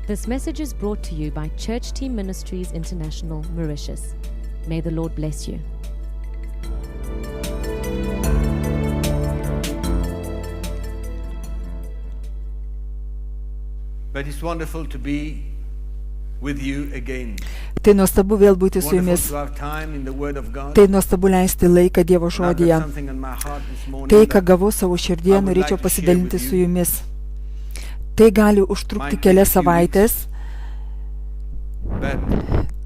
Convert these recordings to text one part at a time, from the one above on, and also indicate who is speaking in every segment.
Speaker 1: This message is brought to you by Church Team Ministries International, Mauritius. May the Lord bless you.
Speaker 2: But it's wonderful to be with you again.
Speaker 3: Tai nuostabu vėl būti su jumis.
Speaker 2: Wonderful to have time in the Word of God.
Speaker 3: Tai nuostabu leisti laiką Dievo
Speaker 2: And I've
Speaker 3: žodyje.
Speaker 2: got something on my heart this morning
Speaker 3: Tai, ką
Speaker 2: that
Speaker 3: gavau savo širdyje, norėčiau pasidalinti su jumis. Tai gali užtrukti kelias savaitės,
Speaker 2: but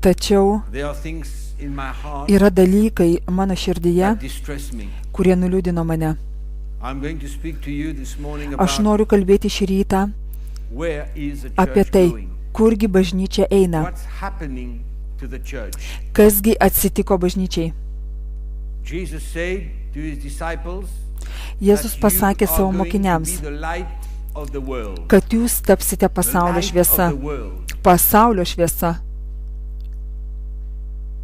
Speaker 3: tačiau
Speaker 2: there are things in my heart
Speaker 3: yra dalykai mano širdyje,
Speaker 2: that distress me.
Speaker 3: kurie nuliūdino mane.
Speaker 2: I'm going to speak to you this morning
Speaker 3: Aš
Speaker 2: about
Speaker 3: noriu kalbėti šį rytą
Speaker 2: where is the
Speaker 3: apie
Speaker 2: church
Speaker 3: tai,
Speaker 2: going?
Speaker 3: kurgi bažnyčia eina,
Speaker 2: What's happening to the church?
Speaker 3: kasgi atsitiko bažnyčiai.
Speaker 2: Jesus said to his disciples
Speaker 3: Jėzus
Speaker 2: that
Speaker 3: pasakė
Speaker 2: you
Speaker 3: savo
Speaker 2: are going to
Speaker 3: mokiniams,
Speaker 2: be the light of the world.
Speaker 3: kad jūs tapsite
Speaker 2: The
Speaker 3: pasaulio
Speaker 2: light
Speaker 3: šviesa.
Speaker 2: of the world.
Speaker 3: Pasaulio šviesa.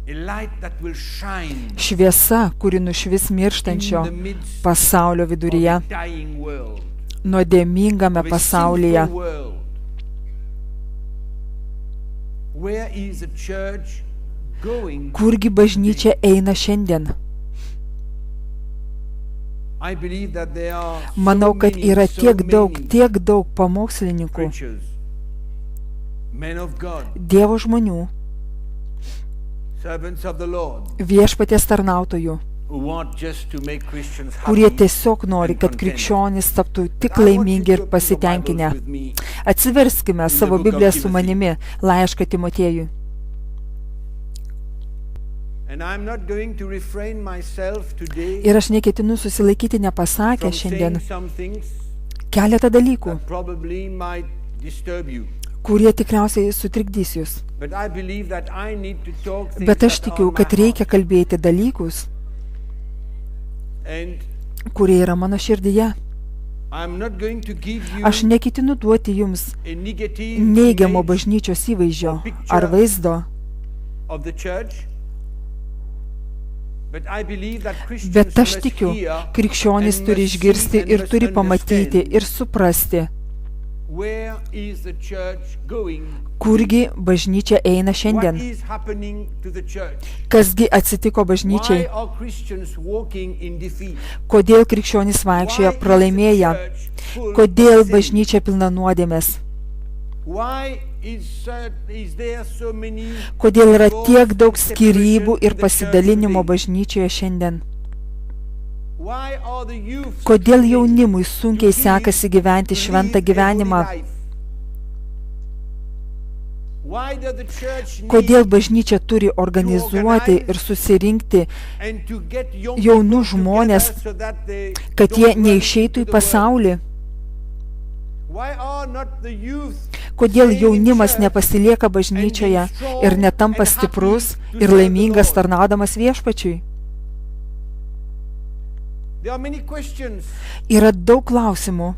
Speaker 2: A light that will shine
Speaker 3: Šviesa, kuri nušvis mirštančio
Speaker 2: in the midst
Speaker 3: pasaulio viduryje,
Speaker 2: of a dying world,
Speaker 3: nuodėmingame
Speaker 2: of a
Speaker 3: pasaulyje.
Speaker 2: sinful world. Where is the church going?
Speaker 3: Kurgi bažnyčia eina šiandien?
Speaker 2: I believe that there are
Speaker 3: Manau, kad yra
Speaker 2: so
Speaker 3: tiek
Speaker 2: many
Speaker 3: daug pamokslininkų,
Speaker 2: preachers, men of God,
Speaker 3: Dievo žmonių,
Speaker 2: servants of the Lord,
Speaker 3: viešpaties tarnautojų,
Speaker 2: who want just to make Christians
Speaker 3: kurie
Speaker 2: happy.
Speaker 3: tiesiog nori, kad krikščionys taptų tik laimingi ir pasitenkinę. Atsiverskime savo Bibliją su manimi, laišką Timotiejui.
Speaker 2: And I'm not going to refrain myself today
Speaker 3: Ir aš neketinu susilaikyti nepasakę
Speaker 2: from
Speaker 3: šiandien
Speaker 2: saying some things
Speaker 3: keletą dalykų,
Speaker 2: that probably might disturb you.
Speaker 3: kurie tikriausiai sutrikdys jūs.
Speaker 2: But I believe that I need to talk things
Speaker 3: Bet aš
Speaker 2: that are
Speaker 3: tikiu,
Speaker 2: on my
Speaker 3: kad reikia
Speaker 2: heart.
Speaker 3: kalbėti dalykus,
Speaker 2: And
Speaker 3: kurie yra mano širdyje.
Speaker 2: I'm not going to give you
Speaker 3: Aš neketinu duoti jums
Speaker 2: a negative
Speaker 3: neigiamo
Speaker 2: image
Speaker 3: bažnyčios įvaizdžio ar vaizdo,
Speaker 2: of the church. But I believe that Christians
Speaker 3: bet aš
Speaker 2: must
Speaker 3: tikiu,
Speaker 2: hear
Speaker 3: krikščionys
Speaker 2: and
Speaker 3: turi
Speaker 2: must
Speaker 3: išgirsti
Speaker 2: see and
Speaker 3: ir
Speaker 2: must
Speaker 3: turi pamatyti
Speaker 2: understand
Speaker 3: ir suprasti,
Speaker 2: where is the church going,
Speaker 3: kurgi bažnyčia eina
Speaker 2: what
Speaker 3: šiandien,
Speaker 2: is happening to the church,
Speaker 3: kasgi atsitiko
Speaker 2: why
Speaker 3: bažnyčiai,
Speaker 2: are Christians walking in defeat,
Speaker 3: kodėl krikščionys vaikščioja pralaimėję, kodėl bažnyčia pilna nuodėmės,
Speaker 2: why is there so many
Speaker 3: kodėl yra tiek daug
Speaker 2: divorce and
Speaker 3: skyrybų
Speaker 2: separation
Speaker 3: ir
Speaker 2: in the church
Speaker 3: pasidalinimo
Speaker 2: today?
Speaker 3: bažnyčioje šiandien,
Speaker 2: Why are the youth
Speaker 3: kodėl
Speaker 2: struggling
Speaker 3: jaunimui
Speaker 2: to
Speaker 3: sunkiai
Speaker 2: live-
Speaker 3: sekasi gyventi
Speaker 2: to
Speaker 3: šventą
Speaker 2: live a
Speaker 3: gyvenimą,
Speaker 2: holy life? Why does the church need
Speaker 3: kodėl bažnyčia turi organizuoti ir susirinkti,
Speaker 2: and to get young
Speaker 3: jaunus
Speaker 2: people
Speaker 3: žmones,
Speaker 2: together so that they
Speaker 3: kad
Speaker 2: don't
Speaker 3: jie
Speaker 2: run
Speaker 3: neišeitų
Speaker 2: into
Speaker 3: į
Speaker 2: the world?
Speaker 3: pasaulį,
Speaker 2: Why are not the youth
Speaker 3: kodėl
Speaker 2: staying in
Speaker 3: jaunimas
Speaker 2: church
Speaker 3: nepasilieka bažnyčioje ir netampa stiprus ir laimingas tarnaudamas viešpačiui.
Speaker 2: There are many questions
Speaker 3: Yra daug klausimų,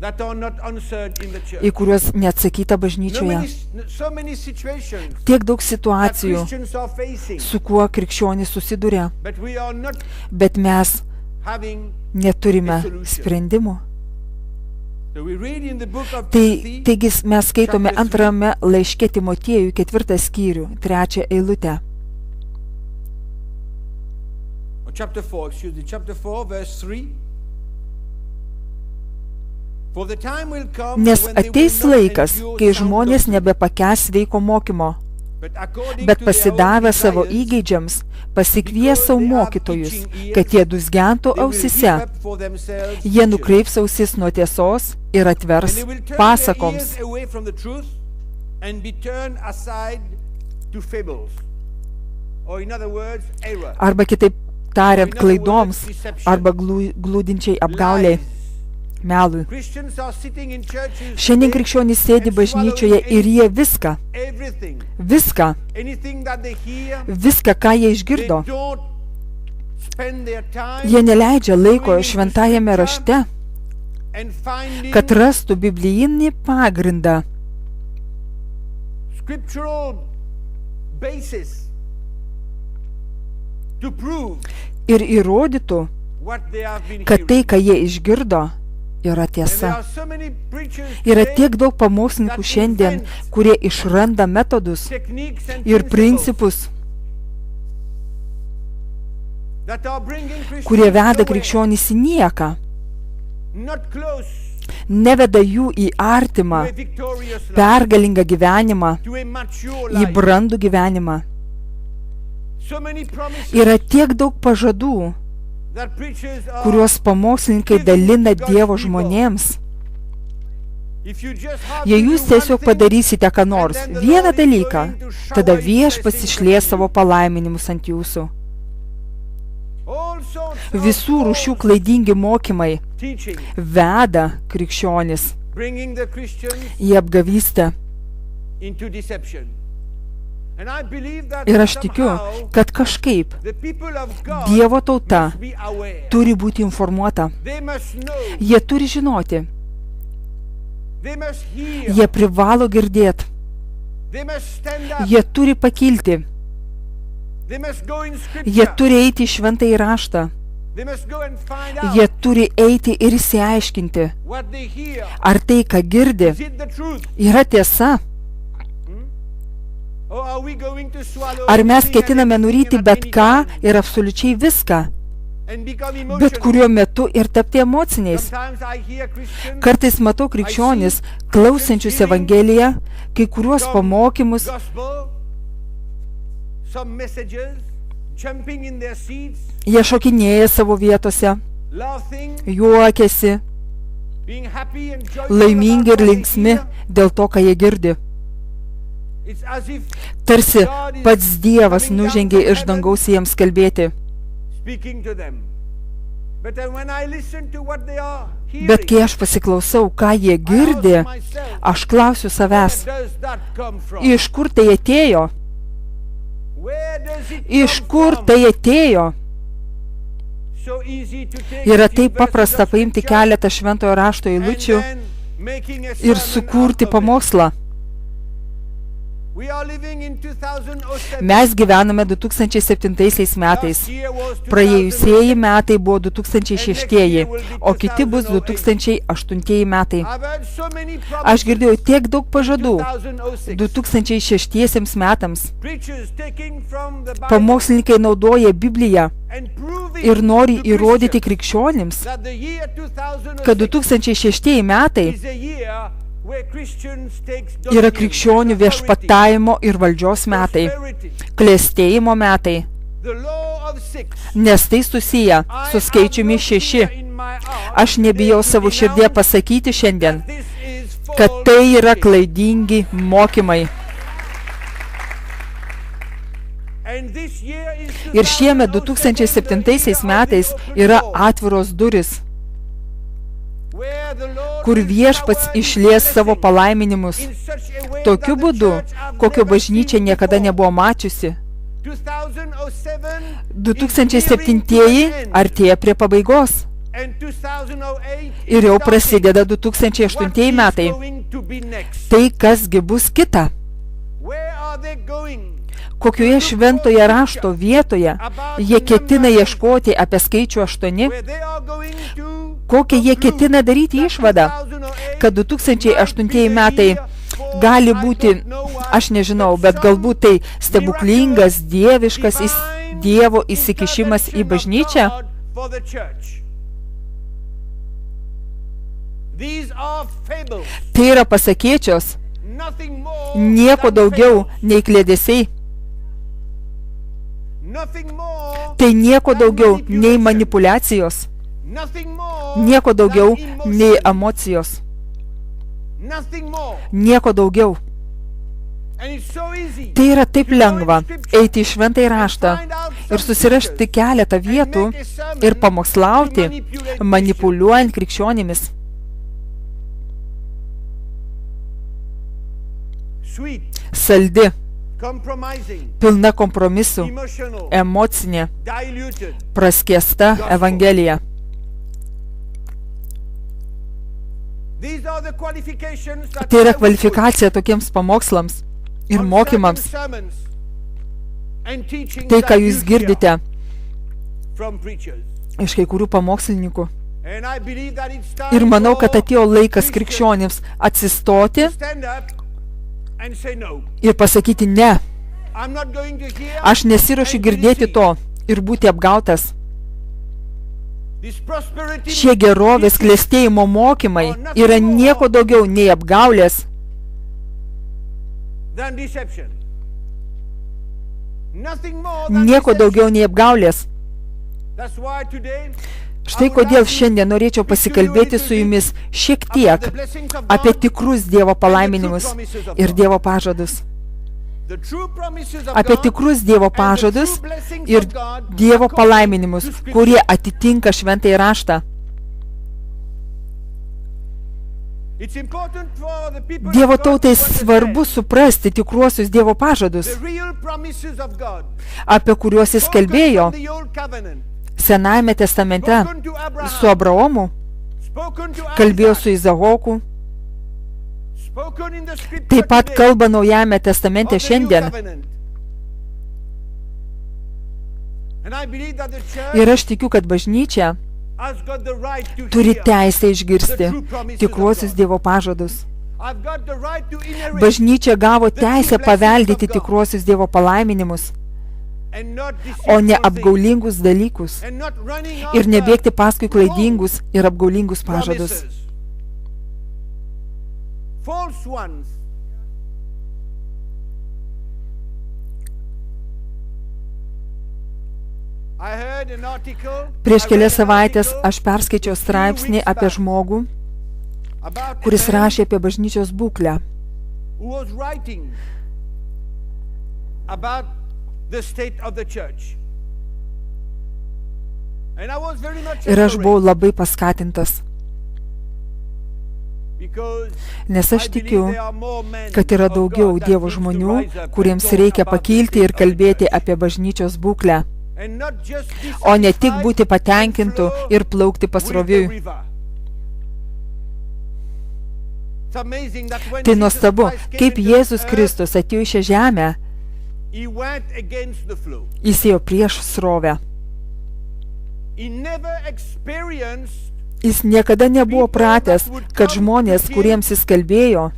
Speaker 2: that are not answered in the church.
Speaker 3: į kuriuos neatsakyta bažnyčioje.
Speaker 2: So many situations
Speaker 3: Tiek daug
Speaker 2: that
Speaker 3: situacijų,
Speaker 2: Christians are facing,
Speaker 3: su kuo krikščionys susiduria,
Speaker 2: but we are not
Speaker 3: bet mes
Speaker 2: having.
Speaker 3: neturime sprendimų.
Speaker 2: So we read in the book of
Speaker 3: Taigi
Speaker 2: Timothy,
Speaker 3: mes skaitome antrame laiške Timotiejui 4 skyrių, 3 eilutę.
Speaker 2: or chapter 4, verse 3. For the time will come
Speaker 3: Nes
Speaker 2: when they
Speaker 3: ateis
Speaker 2: will not
Speaker 3: laikas,
Speaker 2: endure
Speaker 3: kai
Speaker 2: sound
Speaker 3: žmonės
Speaker 2: doctrine,
Speaker 3: nebepakęs sveiko mokymo,
Speaker 2: but according
Speaker 3: bet
Speaker 2: to their
Speaker 3: pasidavę
Speaker 2: own
Speaker 3: savo
Speaker 2: desires,
Speaker 3: įgeidžiams pasikvies savo mokytojus, kad jie dusgentų
Speaker 2: they will
Speaker 3: ausise.
Speaker 2: heap up for themselves
Speaker 3: Jie
Speaker 2: teachers.
Speaker 3: nukreips ausis nuo tiesos ir
Speaker 2: And
Speaker 3: atvers
Speaker 2: they will turn their
Speaker 3: pasakoms.
Speaker 2: ears away from the truth and be turned aside to fables. Or in other words, error.
Speaker 3: Arba kitaip tariant, klaidoms, arba glūdinčiai apgauliai,
Speaker 2: Lies.
Speaker 3: melui.
Speaker 2: Christians are sitting in churches
Speaker 3: Šiandien
Speaker 2: today
Speaker 3: krikščionys sėdi
Speaker 2: and
Speaker 3: bažnyčioje
Speaker 2: swallowing
Speaker 3: ir jie viską,
Speaker 2: everything, anything that they hear,
Speaker 3: ką jie
Speaker 2: they
Speaker 3: išgirdo,
Speaker 2: don't spend their time
Speaker 3: jie neleidžia laiko
Speaker 2: going into
Speaker 3: šventajame
Speaker 2: scripture
Speaker 3: rašte,
Speaker 2: and finding
Speaker 3: kad rastų biblijinį pagrindą,
Speaker 2: scriptural basis to prove
Speaker 3: ir įrodytų,
Speaker 2: what they have been
Speaker 3: kad tai,
Speaker 2: hearing.
Speaker 3: ką jie išgirdo, yra
Speaker 2: And there
Speaker 3: tiesa.
Speaker 2: are so many preachers
Speaker 3: Yra
Speaker 2: today,
Speaker 3: tiek daug pamokslininkų šiandien, kurie išranda metodus
Speaker 2: techniques and
Speaker 3: ir
Speaker 2: principles
Speaker 3: principus,
Speaker 2: that are bringing Christians
Speaker 3: kurie veda
Speaker 2: nowhere,
Speaker 3: krikščionys į nieką,
Speaker 2: not close
Speaker 3: neveda jų į artimą,
Speaker 2: to a victorious life,
Speaker 3: pergalingą gyvenimą,
Speaker 2: to a mature
Speaker 3: į
Speaker 2: life.
Speaker 3: brandų gyvenimą.
Speaker 2: So many promises
Speaker 3: Yra tiek daug pažadų,
Speaker 2: that preachers are,
Speaker 3: kuriuos pamokslininkai dalina Dievo žmonėms.
Speaker 2: if you just have
Speaker 3: Jei
Speaker 2: to
Speaker 3: jūs
Speaker 2: do
Speaker 3: tiesiog
Speaker 2: one thing,
Speaker 3: padarysite ką nors,
Speaker 2: and then the
Speaker 3: vieną
Speaker 2: Lord is
Speaker 3: dalyką,
Speaker 2: going to shower
Speaker 3: tada
Speaker 2: his
Speaker 3: Viešpats
Speaker 2: blessings
Speaker 3: išlies
Speaker 2: upon
Speaker 3: savo
Speaker 2: you.
Speaker 3: palaiminimus ant jūsų.
Speaker 2: All sorts of
Speaker 3: Visų rūšių
Speaker 2: false
Speaker 3: klaidingi mokymai
Speaker 2: teaching,
Speaker 3: veda krikščionis
Speaker 2: bringing the Christians
Speaker 3: į apgavystę.
Speaker 2: into deception. And I believe that
Speaker 3: Ir aš tikiu,
Speaker 2: somehow
Speaker 3: kad kažkaip
Speaker 2: the people of God
Speaker 3: Dievo tauta
Speaker 2: must be aware.
Speaker 3: turi būti informuota.
Speaker 2: They must know.
Speaker 3: Jie turi žinoti,
Speaker 2: They must hear.
Speaker 3: jie privalo girdėti,
Speaker 2: They must stand up.
Speaker 3: jie turi pakilti,
Speaker 2: They must go in scripture.
Speaker 3: jie turi eiti į šventąjį raštą,
Speaker 2: They must go and find out
Speaker 3: jie turi eiti ir išsiaiškinti,
Speaker 2: what they hear.
Speaker 3: ar tai, ką girdi,
Speaker 2: Is it the truth?
Speaker 3: yra tiesa.
Speaker 2: Or are we going to swallow
Speaker 3: Ar mes
Speaker 2: everything and
Speaker 3: ketiname
Speaker 2: everything
Speaker 3: nuryti
Speaker 2: at
Speaker 3: bet
Speaker 2: any
Speaker 3: ką
Speaker 2: time
Speaker 3: ir absoliučiai viską,
Speaker 2: and become
Speaker 3: bet
Speaker 2: emotional?
Speaker 3: kuriuo metu ir tapti emociniais.
Speaker 2: Sometimes I hear Christians
Speaker 3: Kartais matau krikščionis, klausančius Evangeliją, kai kuriuos pamokymus,
Speaker 2: gospel, some messages, jumping in their seats,
Speaker 3: jie šokinėja savo vietose,
Speaker 2: laughing,
Speaker 3: juokiasi,
Speaker 2: being happy and joyful
Speaker 3: laimingi
Speaker 2: about
Speaker 3: ir
Speaker 2: what they
Speaker 3: linksmi
Speaker 2: hear.
Speaker 3: dėl to, ką jie girdi.
Speaker 2: It's as if
Speaker 3: Tarsi
Speaker 2: God is
Speaker 3: pats Dievas
Speaker 2: coming down
Speaker 3: nužengė
Speaker 2: from
Speaker 3: iš
Speaker 2: heaven,
Speaker 3: dangaus jiems kalbėti.
Speaker 2: speaking to them. But then when I listen to what they are hearing,
Speaker 3: Bet kai aš pasiklausau, ką jie girdi, aš klausiu savęs,
Speaker 2: where does that come from?
Speaker 3: iš kur tai atėjo,
Speaker 2: Where does it
Speaker 3: iš
Speaker 2: come
Speaker 3: kur
Speaker 2: from?
Speaker 3: tai atėjo.
Speaker 2: So easy to take
Speaker 3: Yra
Speaker 2: a few
Speaker 3: taip
Speaker 2: verses
Speaker 3: paprasta
Speaker 2: of
Speaker 3: paimti
Speaker 2: scripture
Speaker 3: keletą šventojo rašto
Speaker 2: and
Speaker 3: eilučių
Speaker 2: then making a
Speaker 3: ir
Speaker 2: sermon
Speaker 3: sukurti
Speaker 2: out of it.
Speaker 3: pamokslą.
Speaker 2: We are living in 2007.
Speaker 3: Mes gyvename 2007 metais.
Speaker 2: Last year was 2008.
Speaker 3: Praėjusieji metai buvo 2006, o kiti bus 2008 metai.
Speaker 2: I've heard so many
Speaker 3: Aš
Speaker 2: promises
Speaker 3: girdėjau tiek daug pažadų
Speaker 2: 2006.
Speaker 3: 2006 metams.
Speaker 2: Preachers taking from the Bible
Speaker 3: Pamokslininkai naudoja Bibliją
Speaker 2: and proving
Speaker 3: ir nori
Speaker 2: to
Speaker 3: įrodyti
Speaker 2: Christians
Speaker 3: krikščionims,
Speaker 2: that the year 2006
Speaker 3: kad 2006 metai
Speaker 2: is a year where Christians takes
Speaker 3: yra
Speaker 2: dominion,
Speaker 3: krikščionių
Speaker 2: authority,
Speaker 3: viešpatavimo ir valdžios metai,
Speaker 2: prosperity.
Speaker 3: klestėjimo metai,
Speaker 2: The law of six.
Speaker 3: nes tai susiję
Speaker 2: I
Speaker 3: su
Speaker 2: have
Speaker 3: skaičiumi
Speaker 2: no
Speaker 3: 6.
Speaker 2: fear in my heart
Speaker 3: Aš nebijau
Speaker 2: to
Speaker 3: savo širdie
Speaker 2: denounce
Speaker 3: pasakyti šiandien,
Speaker 2: that this is
Speaker 3: kad
Speaker 2: false
Speaker 3: tai yra
Speaker 2: teaching.
Speaker 3: klaidingi mokymai.
Speaker 2: And this year is
Speaker 3: Ir šiemet
Speaker 2: 2007
Speaker 3: 2007 metais yra atviros duris,
Speaker 2: where the Lord
Speaker 3: kur
Speaker 2: will
Speaker 3: viešpats
Speaker 2: shower his
Speaker 3: išlies savo
Speaker 2: blessings
Speaker 3: palaiminimus,
Speaker 2: in such a way
Speaker 3: tokiu
Speaker 2: that the
Speaker 3: būdu,
Speaker 2: church have
Speaker 3: kokio
Speaker 2: never
Speaker 3: bažnyčia
Speaker 2: seen
Speaker 3: niekada
Speaker 2: before.
Speaker 3: nebuvo mačiusi.
Speaker 2: 2007
Speaker 3: artėja prie pabaigos
Speaker 2: and 2008
Speaker 3: ir jau
Speaker 2: is starting.
Speaker 3: prasideda
Speaker 2: What
Speaker 3: 2008
Speaker 2: is
Speaker 3: metai.
Speaker 2: going to be next?
Speaker 3: Tai kasgi bus kita?
Speaker 2: Where are they going?
Speaker 3: Kokioje šventoje rašto vietoje jie ketina ieškoti apie skaičių 8?
Speaker 2: Where they are going to
Speaker 3: Kokią jie
Speaker 2: conclude
Speaker 3: ketina daryti
Speaker 2: that
Speaker 3: išvadą?
Speaker 2: 2008
Speaker 3: Kad 2008 metai gali būti, aš nežinau, bet galbūt tai stebuklingas, dieviškas Dievo įsikišimas į bažnyčią? Tai yra pasakėčios, nieko daugiau nei kliedesiai. Tai nieko daugiau nei manipulacijos, nieko daugiau nei emocijos, nieko daugiau. Tai yra taip lengva eiti į šventąjį raštą ir susirasti keletą vietų ir pamokslauti, manipuliuojant krikščionimis. Saldi, pilna kompromisų, emocinė, praskiesta Evangelija. Tai yra kvalifikacija tokiems pamokslams ir mokymams. Tai, ką jūs girdite iš kai kurių pamokslininkų.
Speaker 2: And I believe that it's time
Speaker 3: Ir manau, kad
Speaker 2: for
Speaker 3: atėjo laikas
Speaker 2: Christians
Speaker 3: krikščionims atsistoti
Speaker 2: to stand up and say no.
Speaker 3: ir pasakyti ne.
Speaker 2: I'm not going to hear
Speaker 3: Aš nesiruošiu
Speaker 2: and
Speaker 3: girdėti
Speaker 2: receive
Speaker 3: to ir būti apgautas.
Speaker 2: this prosperity
Speaker 3: Šie gerovės klestėjimo mokymai yra nieko daugiau nei apgaulės,
Speaker 2: than deception. Nothing more than
Speaker 3: nieko
Speaker 2: deception.
Speaker 3: daugiau nei apgaulės.
Speaker 2: That's why today
Speaker 3: Štai kodėl šiandien norėčiau pasikalbėti su jumis šiek tiek apie tikrus Dievo palaiminimus ir Dievo pažadus.
Speaker 2: the true promises of
Speaker 3: Apie
Speaker 2: God
Speaker 3: tikrus Dievo
Speaker 2: and the
Speaker 3: pažadus
Speaker 2: true blessings
Speaker 3: ir
Speaker 2: of God
Speaker 3: Dievo
Speaker 2: according
Speaker 3: palaiminimus,
Speaker 2: to Scripture.
Speaker 3: kurie atitinka šventąjį raštą.
Speaker 2: It's important for the people of
Speaker 3: Dievo
Speaker 2: God
Speaker 3: tautai
Speaker 2: to understand
Speaker 3: svarbu suprasti tikruosius Dievo pažadus,
Speaker 2: the real promises of God.
Speaker 3: apie kuriuos jis
Speaker 2: Spoken
Speaker 3: kalbėjo
Speaker 2: from the Old Covenant,
Speaker 3: Senajame testamente
Speaker 2: spoken to Abraham,
Speaker 3: su Abraomu,
Speaker 2: spoken to
Speaker 3: kalbėjo
Speaker 2: Isaac,
Speaker 3: su Izaoku,
Speaker 2: spoken in the Scripture
Speaker 3: taip pat
Speaker 2: today
Speaker 3: kalba Naujajame testamente
Speaker 2: of the New
Speaker 3: šiandien.
Speaker 2: Covenant. And I believe that the church
Speaker 3: Ir aš tikiu, kad bažnyčia
Speaker 2: has got the right to
Speaker 3: turi
Speaker 2: hear.
Speaker 3: teisę išgirsti tikruosius Dievo pažadus.
Speaker 2: I've got the right to inherit
Speaker 3: Bažnyčia gavo teisę paveldėti tikruosius Dievo palaiminimus,
Speaker 2: and not
Speaker 3: o ne
Speaker 2: deceitful
Speaker 3: apgaulingus dalykus
Speaker 2: things, and not running
Speaker 3: ir
Speaker 2: after
Speaker 3: nebėgti paskui klaidingus ir apgaulingus pažadus.
Speaker 2: promises. False ones. I heard an article,
Speaker 3: Prieš
Speaker 2: I read
Speaker 3: kelias
Speaker 2: an
Speaker 3: savaitės
Speaker 2: article
Speaker 3: aš perskaičiau straipsnį apie žmogų,
Speaker 2: about a
Speaker 3: kuris
Speaker 2: man
Speaker 3: rašė apie bažnyčios būklę.
Speaker 2: who was writing about the state of the church. And I was very much
Speaker 3: Ir aš buvau
Speaker 2: encouraged
Speaker 3: labai paskatintas,
Speaker 2: because
Speaker 3: nes aš
Speaker 2: I believe
Speaker 3: tikiu,
Speaker 2: there are more men
Speaker 3: kad yra
Speaker 2: of
Speaker 3: daugiau
Speaker 2: God that
Speaker 3: Dievo
Speaker 2: needs to
Speaker 3: žmonių,
Speaker 2: rise up
Speaker 3: kuriems
Speaker 2: and talk
Speaker 3: reikia
Speaker 2: about the
Speaker 3: pakilti
Speaker 2: state
Speaker 3: ir
Speaker 2: of the
Speaker 3: kalbėti
Speaker 2: church.
Speaker 3: apie bažnyčios būklę,
Speaker 2: And not just be
Speaker 3: o ne tik
Speaker 2: satisfied
Speaker 3: būti
Speaker 2: and
Speaker 3: patenkintų
Speaker 2: flow
Speaker 3: ir plaukti
Speaker 2: with the
Speaker 3: pasroviui.
Speaker 2: river. It's amazing that when
Speaker 3: Tai
Speaker 2: Jesus
Speaker 3: nuostabu,
Speaker 2: Christ came
Speaker 3: kaip
Speaker 2: into
Speaker 3: Jėzus
Speaker 2: earth,
Speaker 3: Kristus atėjo į šią žemę,
Speaker 2: he went against the flow.
Speaker 3: jis ėjo prieš srovę.
Speaker 2: He never experienced
Speaker 3: Jis niekada nebuvo pratęs, kad žmonės, kuriems jis kalbėjo,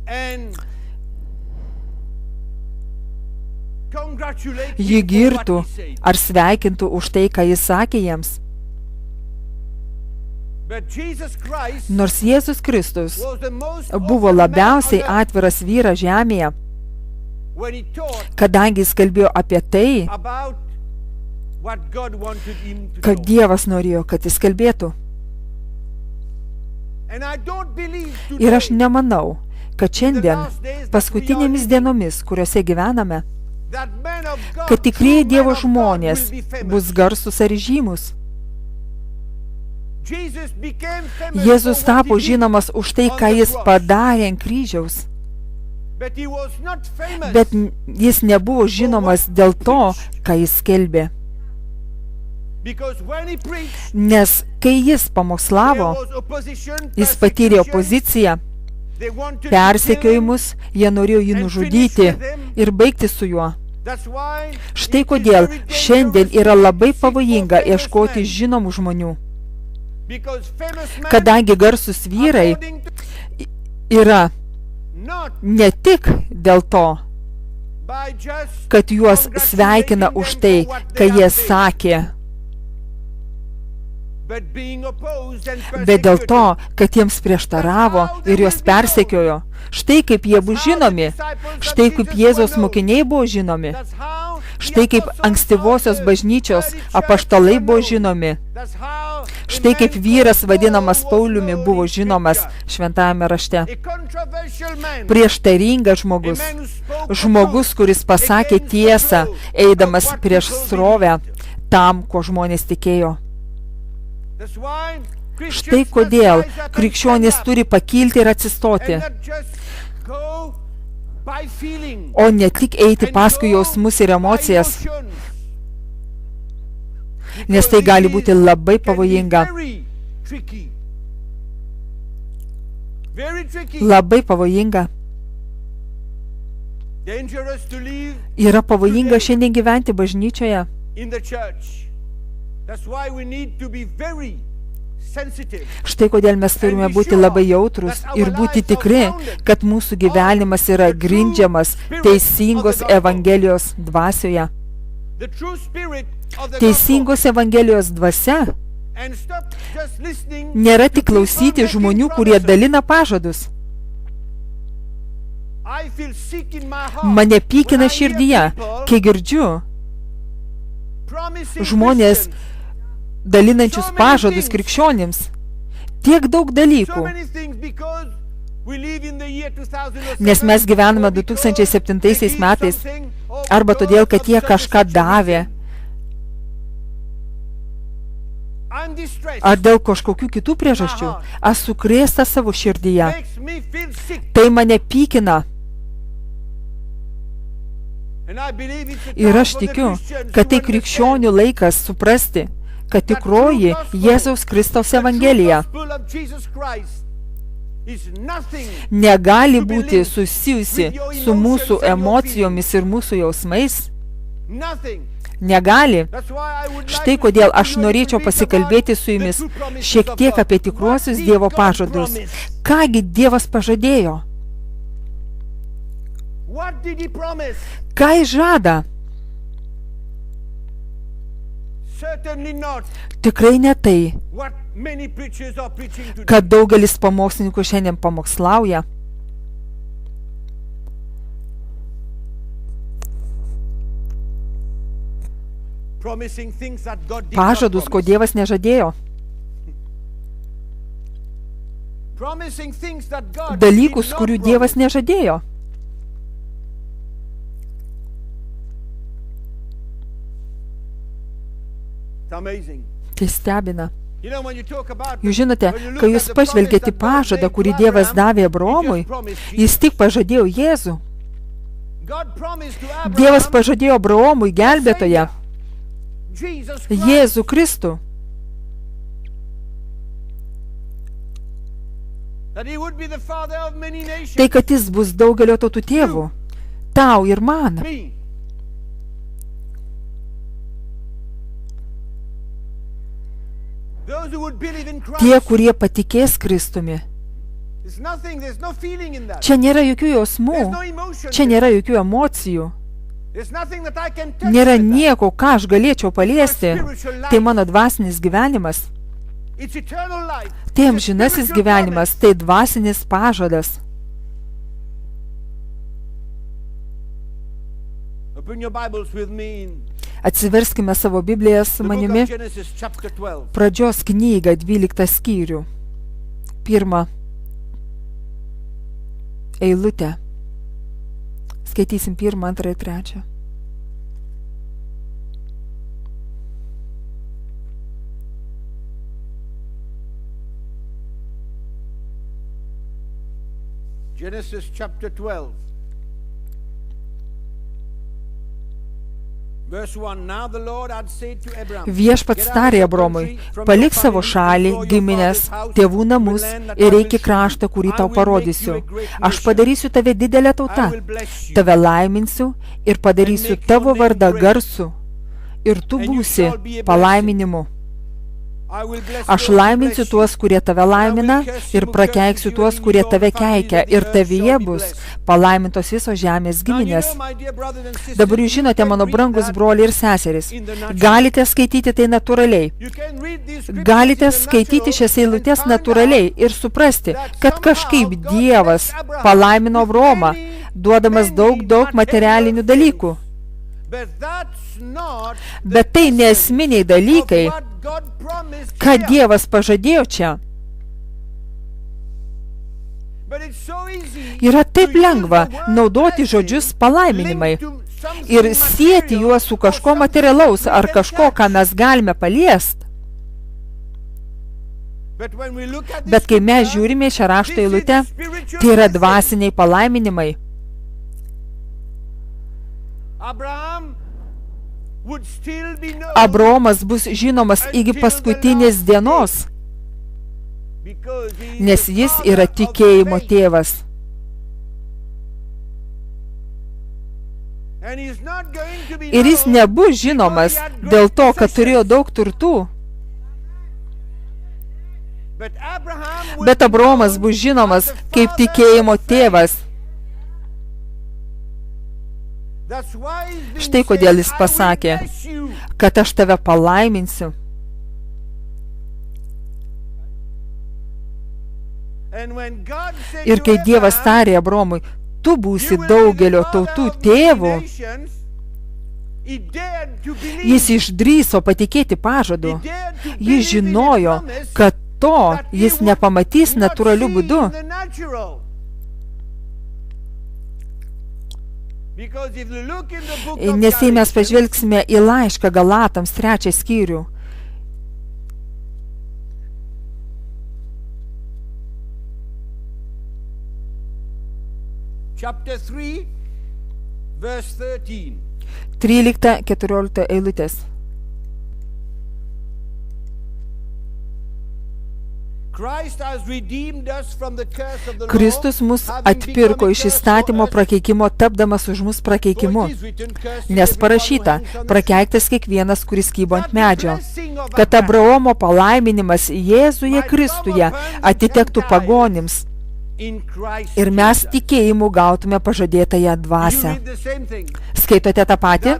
Speaker 2: and congratulate
Speaker 3: jį
Speaker 2: him for
Speaker 3: girtų
Speaker 2: what he said.
Speaker 3: ar sveikintų už tai, ką jis sakė jiems.
Speaker 2: But Jesus Christ
Speaker 3: Nors Jėzus Kristus
Speaker 2: was the most
Speaker 3: buvo
Speaker 2: open man
Speaker 3: labiausiai
Speaker 2: on earth
Speaker 3: atviras vyras žemėje,
Speaker 2: when he taught
Speaker 3: kadangi jis kalbėjo apie tai,
Speaker 2: about what God wanted him to
Speaker 3: kad
Speaker 2: know.
Speaker 3: Dievas norėjo, kad jis kalbėtų.
Speaker 2: And I don't believe
Speaker 3: Ir aš
Speaker 2: today
Speaker 3: nemanau, kad šiandien, paskutinėmis dienomis, kuriuose gyvename,
Speaker 2: that men of God,
Speaker 3: kad tikrieji
Speaker 2: true
Speaker 3: Dievo
Speaker 2: men of God
Speaker 3: žmonės
Speaker 2: will be famous.
Speaker 3: bus garsus ar žymus.
Speaker 2: Jesus became famous
Speaker 3: Jėzus
Speaker 2: for what
Speaker 3: tapo
Speaker 2: he did,
Speaker 3: žinomas už tai, ką jis padarė ant kryžiaus,
Speaker 2: but he was not famous
Speaker 3: bet jis nebuvo žinomas dėl to, ką jis skelbė.
Speaker 2: because when he preached,
Speaker 3: Nes kai jis
Speaker 2: there
Speaker 3: pamokslavo,
Speaker 2: was opposition,
Speaker 3: jis patyrė
Speaker 2: persecution,
Speaker 3: opoziciją,
Speaker 2: they wanted to kill him.
Speaker 3: persekiojimus, jie norėjo jį nužudyti ir baigti su juo.
Speaker 2: That's why
Speaker 3: Štai
Speaker 2: it is
Speaker 3: kodėl
Speaker 2: very
Speaker 3: šiandien
Speaker 2: dangerous
Speaker 3: yra
Speaker 2: to
Speaker 3: labai
Speaker 2: seek for
Speaker 3: pavojinga
Speaker 2: famous
Speaker 3: ieškoti
Speaker 2: men,
Speaker 3: žinomų žmonių,
Speaker 2: because famous men,
Speaker 3: kadangi garsus vyrai
Speaker 2: according to-
Speaker 3: yra
Speaker 2: not
Speaker 3: ne tik dėl to,
Speaker 2: by just
Speaker 3: kad juos sveikina
Speaker 2: congratulating
Speaker 3: už
Speaker 2: them
Speaker 3: tai,
Speaker 2: for what
Speaker 3: ką
Speaker 2: they
Speaker 3: jie
Speaker 2: have said,
Speaker 3: sakė,
Speaker 2: but being opposed and
Speaker 3: bet dėl to,
Speaker 2: persecuted.
Speaker 3: kad jiems prieštaravo ir juos persekiojo. Štai kaip jie bus žinomi, štai kaip Jėzaus mokiniai buvo žinomi,
Speaker 2: That's how the
Speaker 3: štai kaip
Speaker 2: apostles
Speaker 3: ankstyvosios
Speaker 2: founded
Speaker 3: bažnyčios
Speaker 2: early church
Speaker 3: apaštalai
Speaker 2: were
Speaker 3: buvo
Speaker 2: known.
Speaker 3: žinomi,
Speaker 2: That's how a
Speaker 3: štai
Speaker 2: man
Speaker 3: kaip
Speaker 2: called
Speaker 3: vyras
Speaker 2: Paul
Speaker 3: vadinamas
Speaker 2: was
Speaker 3: Pauliumi
Speaker 2: known
Speaker 3: buvo
Speaker 2: in
Speaker 3: žinomas
Speaker 2: Scripture.
Speaker 3: šventajame rašte.
Speaker 2: A controversial man,
Speaker 3: Prieštaringas
Speaker 2: a
Speaker 3: žmogus,
Speaker 2: man who spoke the
Speaker 3: žmogus,
Speaker 2: truth
Speaker 3: kuris pasakė
Speaker 2: against the
Speaker 3: tiesą,
Speaker 2: flow
Speaker 3: eidamas
Speaker 2: of what
Speaker 3: prieš
Speaker 2: people
Speaker 3: srovę
Speaker 2: believed.
Speaker 3: tam, ko žmonės tikėjo.
Speaker 2: That's why Christians
Speaker 3: Štai
Speaker 2: must
Speaker 3: kodėl
Speaker 2: rise up and
Speaker 3: krikščionys
Speaker 2: stand up
Speaker 3: turi pakilti ir atsistoti,
Speaker 2: and not just go by feeling
Speaker 3: o ne tik eiti
Speaker 2: and
Speaker 3: paskui
Speaker 2: go
Speaker 3: jausmus ir
Speaker 2: by
Speaker 3: emocijas,
Speaker 2: emotions.
Speaker 3: nes tai
Speaker 2: Because
Speaker 3: gali
Speaker 2: it
Speaker 3: būti
Speaker 2: is-
Speaker 3: labai
Speaker 2: can be
Speaker 3: pavojinga.
Speaker 2: very tricky. Very tricky.
Speaker 3: Labai pavojinga.
Speaker 2: Dangerous to live
Speaker 3: Yra pavojinga šiandien gyventi bažnyčioje.
Speaker 2: in the church. That's why we need to be very sensitive.
Speaker 3: Štai kodėl mes turime būti labai jautrus ir būti tikri, kad mūsų gyvenimas yra grindžiamas teisingos Evangelijos dvasioje.
Speaker 2: The true spirit of the
Speaker 3: Teisingos Evangelijos dvasia
Speaker 2: gospel. And stop just listening
Speaker 3: nėra
Speaker 2: to
Speaker 3: tik
Speaker 2: people
Speaker 3: klausyti
Speaker 2: making
Speaker 3: žmonių, kurie
Speaker 2: promises.
Speaker 3: dalina pažadus.
Speaker 2: I feel sick in my heart
Speaker 3: Mane pykina
Speaker 2: when I hear
Speaker 3: širdyje,
Speaker 2: people
Speaker 3: kai girdžiu
Speaker 2: promising
Speaker 3: žmonės
Speaker 2: Christians
Speaker 3: dalinančius pažadus krikščionims. Tiek daug
Speaker 2: so
Speaker 3: dalykų.
Speaker 2: many things because we live in the year 2007,
Speaker 3: Nes mes gyvename
Speaker 2: or because
Speaker 3: 2007
Speaker 2: they did
Speaker 3: metais,
Speaker 2: something, or
Speaker 3: arba
Speaker 2: because
Speaker 3: todėl, kad
Speaker 2: of
Speaker 3: jie
Speaker 2: such
Speaker 3: kažką
Speaker 2: and such a
Speaker 3: davė,
Speaker 2: reason. I'm distressed.
Speaker 3: ar dėl kažkokių kitų priežasčių. Aš sukrėsta savo širdyje.
Speaker 2: Makes me feel sick.
Speaker 3: Tai mane pykina.
Speaker 2: And I believe it's a
Speaker 3: Ir
Speaker 2: time
Speaker 3: aš
Speaker 2: for the
Speaker 3: tikiu,
Speaker 2: Christians
Speaker 3: kad tai
Speaker 2: to
Speaker 3: krikščionių
Speaker 2: understand
Speaker 3: laikas suprasti, kad
Speaker 2: that
Speaker 3: tikroji
Speaker 2: true gospel,
Speaker 3: Jėzaus Kristaus
Speaker 2: the true
Speaker 3: Evangelija
Speaker 2: gospel of Jesus Christ is nothing
Speaker 3: negali
Speaker 2: to be
Speaker 3: būti
Speaker 2: linked
Speaker 3: susijusi
Speaker 2: with your
Speaker 3: su
Speaker 2: emotions
Speaker 3: mūsų
Speaker 2: and your
Speaker 3: emocijomis ir mūsų jausmais.
Speaker 2: nothing.
Speaker 3: Negali.
Speaker 2: That's why I would like
Speaker 3: Štai
Speaker 2: to
Speaker 3: kodėl
Speaker 2: speak
Speaker 3: aš
Speaker 2: to you a
Speaker 3: norėčiau
Speaker 2: little bit
Speaker 3: pasikalbėti
Speaker 2: about
Speaker 3: su jumis
Speaker 2: the true promises
Speaker 3: šiek
Speaker 2: of
Speaker 3: tiek
Speaker 2: God.
Speaker 3: apie tikruosius
Speaker 2: What did
Speaker 3: Dievo
Speaker 2: God
Speaker 3: pažadus.
Speaker 2: promise?
Speaker 3: Kągi Dievas pažadėjo?
Speaker 2: What did he promise?
Speaker 3: Ką jis žada?
Speaker 2: Certainly not
Speaker 3: Tikrai ne tai,
Speaker 2: what many preachers are preaching today.
Speaker 3: kad daugelis pamokslininkų šiandien pamokslauja.
Speaker 2: Promising things that God did
Speaker 3: Pažadus,
Speaker 2: not
Speaker 3: ko
Speaker 2: promise.
Speaker 3: Dievas nežadėjo.
Speaker 2: Promising things that God
Speaker 3: Dalykus,
Speaker 2: did not
Speaker 3: kurių
Speaker 2: promise.
Speaker 3: Dievas nežadėjo.
Speaker 2: It's amazing.
Speaker 3: Tai stebina.
Speaker 2: You know, when you talk about
Speaker 3: Jūs žinote,
Speaker 2: when you look
Speaker 3: kai
Speaker 2: at
Speaker 3: jūs
Speaker 2: the
Speaker 3: pažvelgėte į
Speaker 2: promise that God
Speaker 3: pažadą,
Speaker 2: made
Speaker 3: kurį
Speaker 2: to
Speaker 3: Dievas
Speaker 2: Abraham,
Speaker 3: davė
Speaker 2: he
Speaker 3: Abraomui,
Speaker 2: just promised
Speaker 3: jis
Speaker 2: Jesus.
Speaker 3: tik pažadėjo Jėzų.
Speaker 2: God promised to Abraham
Speaker 3: Dievas pažadėjo Abraomui gelbėtoją,
Speaker 2: Jesus Christ.
Speaker 3: Jėzų Kristų,
Speaker 2: That he would be the father of many nations.
Speaker 3: tai kad jis bus daugelio tautų tėvų, tau ir man.
Speaker 2: Me. Those who would believe in Christ.
Speaker 3: Tie, kurie patikės Kristumi.
Speaker 2: There's nothing, there's no feeling in that.
Speaker 3: Čia nėra jokių jausmų,
Speaker 2: There's no emotion.
Speaker 3: čia nėra jokių emocijų,
Speaker 2: There's nothing that I can touch
Speaker 3: nėra
Speaker 2: with that.
Speaker 3: nieko, ką aš galėčiau paliesti. Tai mano dvasinis gyvenimas,
Speaker 2: It's eternal life.
Speaker 3: tai
Speaker 2: It's a
Speaker 3: amžinasis
Speaker 2: spiritual
Speaker 3: gyvenimas,
Speaker 2: promise.
Speaker 3: tai dvasinis pažadas.
Speaker 2: Open your Bibles with me in
Speaker 3: Atsiverskime savo Bibliją su
Speaker 2: the book
Speaker 3: manimi.
Speaker 2: of Genesis chapter 12.
Speaker 3: Pradžios knygą 12 skyrių. Pirmą eilutę. Skaitysim 1, 2 ir 3.
Speaker 2: Genesis chapter 12. Verse 1. Now the Lord had said to Abraham,
Speaker 3: Viešpats tarė Abromui, palik savo šalį, giminės, tėvų namus ir eik į kraštą, kurį tau parodysiu. Aš padarysiu tave didelę tautą, tave laiminsiu ir padarysiu tavo vardą garsų ir tu būsi palaiminimu. Aš laiminsiu tuos, kurie tave laimina ir prakeiksiu tuos, kurie tave keikia ir tavyje bus palaimintos visos žemės giminės. Dabar jūs žinote, mano brangus broliai ir seserys, galite skaityti tai natūraliai. Galite skaityti šias eilutes natūraliai ir suprasti, kad kažkaip Dievas palaimino Abraomą, duodamas daug materialinių dalykų. Bet tai neesminiai dalykai, ką Dievas pažadėjo čia. Yra taip lengva naudoti žodžius palaiminimai ir sieti juos su kažko materialaus ar kažko, ką mes galime paliest. Bet kai mes žiūrime šią rašto eilutę, tai yra dvasiniai palaiminimai. Abraomas bus žinomas iki paskutinės dienos, nes jis yra tikėjimo tėvas. Ir jis nebus žinomas dėl to, kad turėjo daug turtų. Bet Abraomas bus žinomas kaip tikėjimo tėvas. Štai kodėl jis pasakė, kad aš tave palaiminsiu. Ir kai Dievas tarė Abraomui, tu būsi daugelio tautų tėvu, jis išdrįso patikėti pažadu. Jis žinojo, kad to jis nepamatys natūraliu būdu. Nes jei mes pažvelgsime į laišką Galatams 3 skyrių,
Speaker 2: Chapter 3, verse 13.
Speaker 3: 13-14 eilutės. Kristus mus atpirko iš įstatymo prakeikimo, tapdamas už mus prakeikimu. Nes parašyta, prakeiktas kiekvienas, kuris kybo ant medžio, kad Abraomo palaiminimas Jėzuje Kristuje atitektų pagonims ir mes tikėjimu gautume pažadėtąją dvasią. Skaitote tą patį?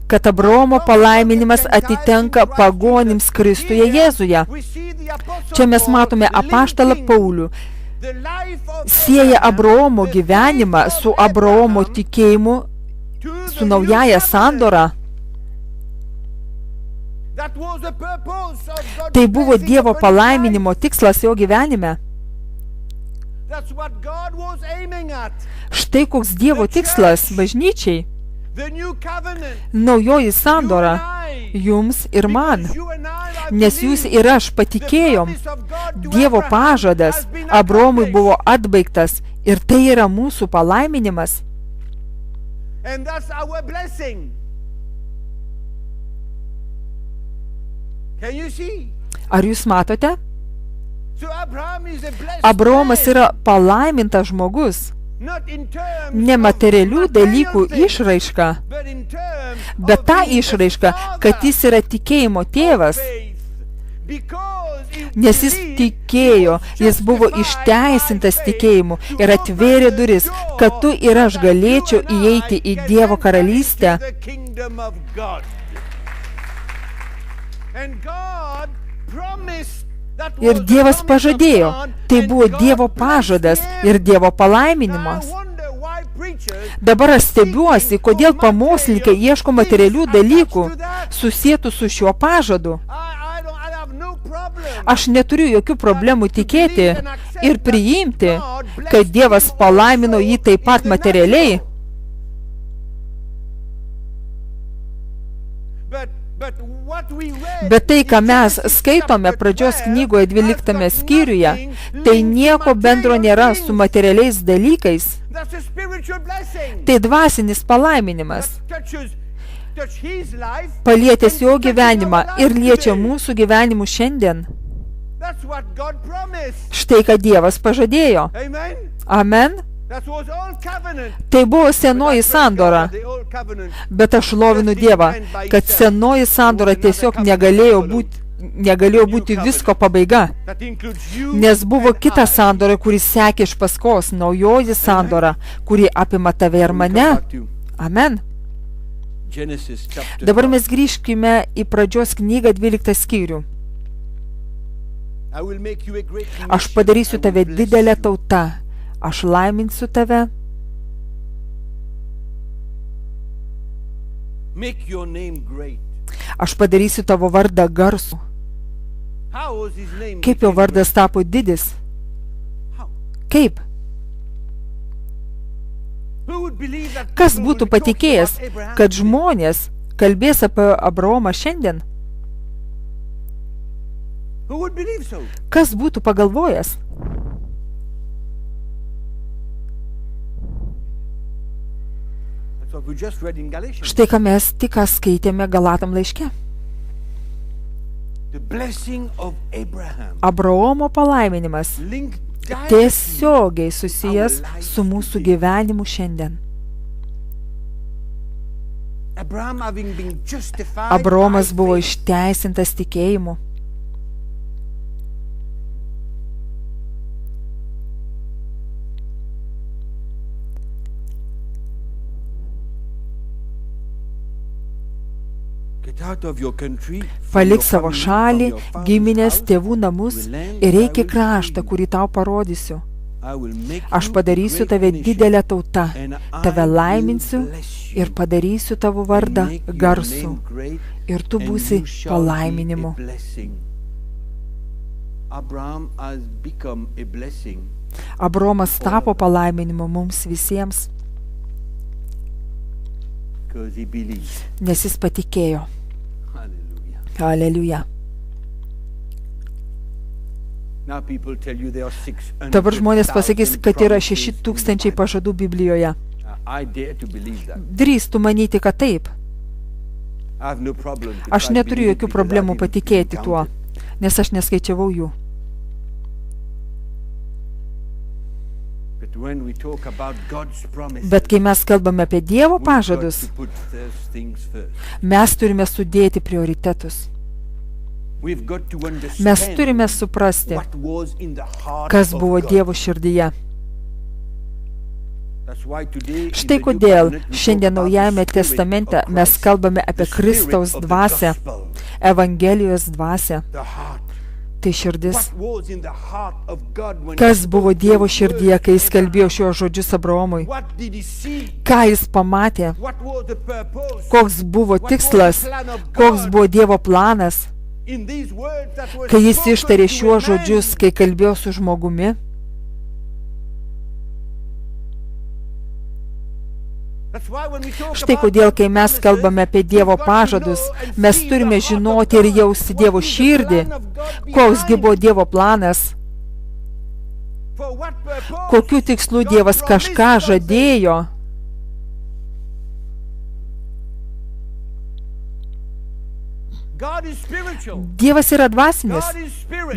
Speaker 3: Kad Abraomo palaiminimas atitenka pagonims Kristuje Jėzuje. Čia mes matome apaštalą Paulių. Sieja Abraomo gyvenimą su Abraomo tikėjimu, su naujaja sandora. Tai buvo Dievo palaiminimo tikslas jo gyvenime. Štai koks Dievo tikslas bažnyčiai. Naujoji sandora jums ir man. Nes jūs ir aš patikėjom. Dievo pažadas Abraomui buvo atbaigtas ir tai yra mūsų palaiminimas. Ar jūs matote? Abraomas yra palaimintas žmogus, ne materialių dalykų išraiška, bet ta išraiška, kad jis yra tikėjimo tėvas. Nes jis tikėjo, jis buvo išteisintas tikėjimu ir atvėrė duris, kad tu ir aš galėčiau įeiti į Dievo karalystę. Ir Dievas pažadėjo, tai buvo Dievo pažadas ir Dievo palaiminimas. Dabar aš stebiuosi, kodėl pamokslininkai ieško materialių dalykų susietų su šiuo pažadu. Aš neturiu jokių problemų tikėti ir priimti, kad Dievas palaimino jį taip pat materialiai. Bet tai, ką mes skaitome pradžios knygoje 12 skyriuje, tai nieko bendro nėra su materialiais dalykais. Tai dvasinis palaiminimas. Palietęs jo gyvenimą ir liečia mūsų gyvenimų šiandien. Štai, ką Dievas pažadėjo. Amen. Tai buvo senoji sandora, bet aš šlovinu Dievą, kad senoji sandora tiesiog negalėjo būti visko pabaiga, nes buvo kita sandora, kuri sekė iš paskos, naujoji sandora, kuri apima tave ir mane. Amen. Dabar mes grįžkime į pradžios knygą 12 skyrių. Aš padarysiu tave didelę tautą. Aš laiminsiu tave. Aš padarysiu tavo vardą garsų. Kaip jo vardas tapo didis? Kaip? Kas būtų patikėjęs, kad žmonės kalbės apie Abraomą šiandien? Kas būtų pagalvojęs? Štai ką mes tik skaitėme Galatam laiške. Abraomo palaiminimas tiesiogiai susijęs su mūsų gyvenimu šiandien. Abraomas buvo išteisintas tikėjimu. Palik savo šalį, giminės, tėvų namus ir eik į kraštą, kurį tau parodysiu. Aš padarysiu tave didelę tautą, tave laiminsiu ir padarysiu tavo vardą garsų ir tu būsi palaiminimu. Abraomas tapo palaiminimu mums visiems, nes jis patikėjo. Aleliuja. Dabar žmonės pasakys, kad yra 6,000 pažadų Biblijoje. Drįstu manyti, kad taip. Aš neturiu jokių problemų patikėti tuo, nes aš neskaičiavau jų. Bet kai mes kalbame apie Dievo pažadus, mes turime sudėti prioritetus. Mes turime suprasti, kas buvo Dievo širdyje. Štai kodėl šiandien Naujajame testamente mes kalbame apie Kristaus dvasią, Evangelijos dvasią. Tai širdis. Kas buvo Dievo širdyje, kai jis kalbėjo šios žodžius Abraomui? Ką jis pamatė? Koks buvo tikslas? Koks buvo Dievo planas? Kai jis ištarė šiuos žodžius, kai kalbėjo su žmogumi? Štai kodėl, kai mes kalbame apie Dievo pažadus, mes turime žinoti ir jausti Dievo širdį, koksgi buvo Dievo planas, kokiu tikslu Dievas kažką žadėjo. Dievas yra dvasinis,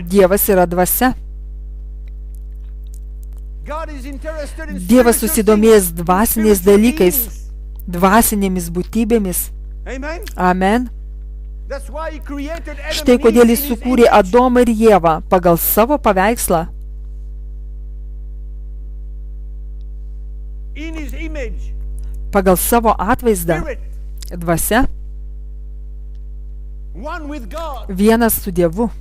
Speaker 3: Dievas yra dvasia. Dievas susidomėjęs dvasiniais dalykais, dvasinėmis būtybėmis. Amen. Štai kodėl jis sukūrė Adomą ir Ievą pagal savo paveikslą. Pagal savo atvaizdą. Dvasia. Vienas su Dievu.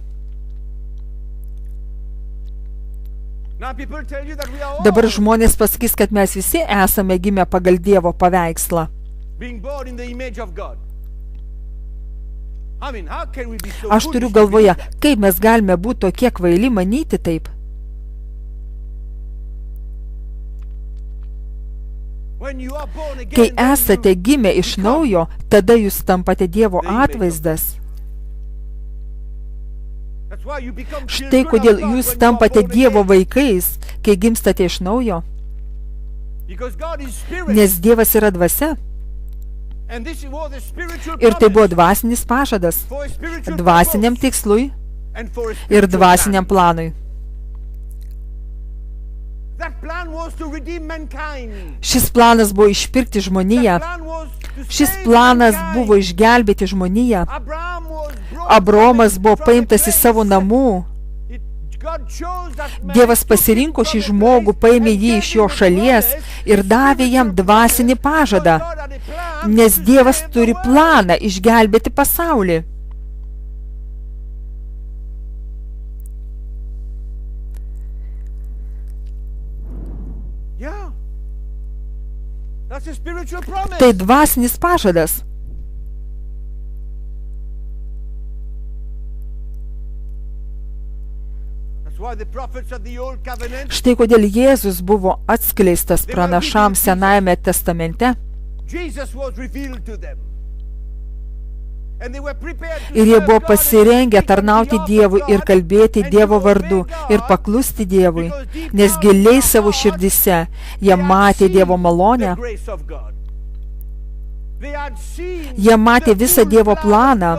Speaker 3: Dabar žmonės pasakys, kad mes visi esame gimę pagal Dievo paveikslą. Aš turiu galvoje, kaip mes galime būti tokie kvaili manyti taip. Kai esate gimę iš naujo, tada jūs tampate Dievo atvaizdas. Štai kodėl jūs tampate Dievo vaikais, kai gimstate iš naujo. Nes Dievas yra dvasia. Ir tai buvo dvasinis pažadas, dvasiniam tikslui ir dvasiniam planui. Šis planas buvo išpirkti žmoniją. Šis planas buvo išgelbėti žmoniją. Abraomas buvo paimtas į savo namų. Dievas pasirinko šį žmogų, paėmė jį iš jo šalies ir davė jam dvasinį pažadą, nes Dievas turi planą išgelbėti pasaulį. Tai dvasinis pažadas. Štai kodėl Jėzus buvo atskleistas pranašams Senajame testamente. Ir jie buvo pasirengę tarnauti Dievui ir kalbėti Dievo vardu ir paklusti Dievui, nes giliai savo širdise jie matė Dievo malonę. Jie matė visą Dievo planą.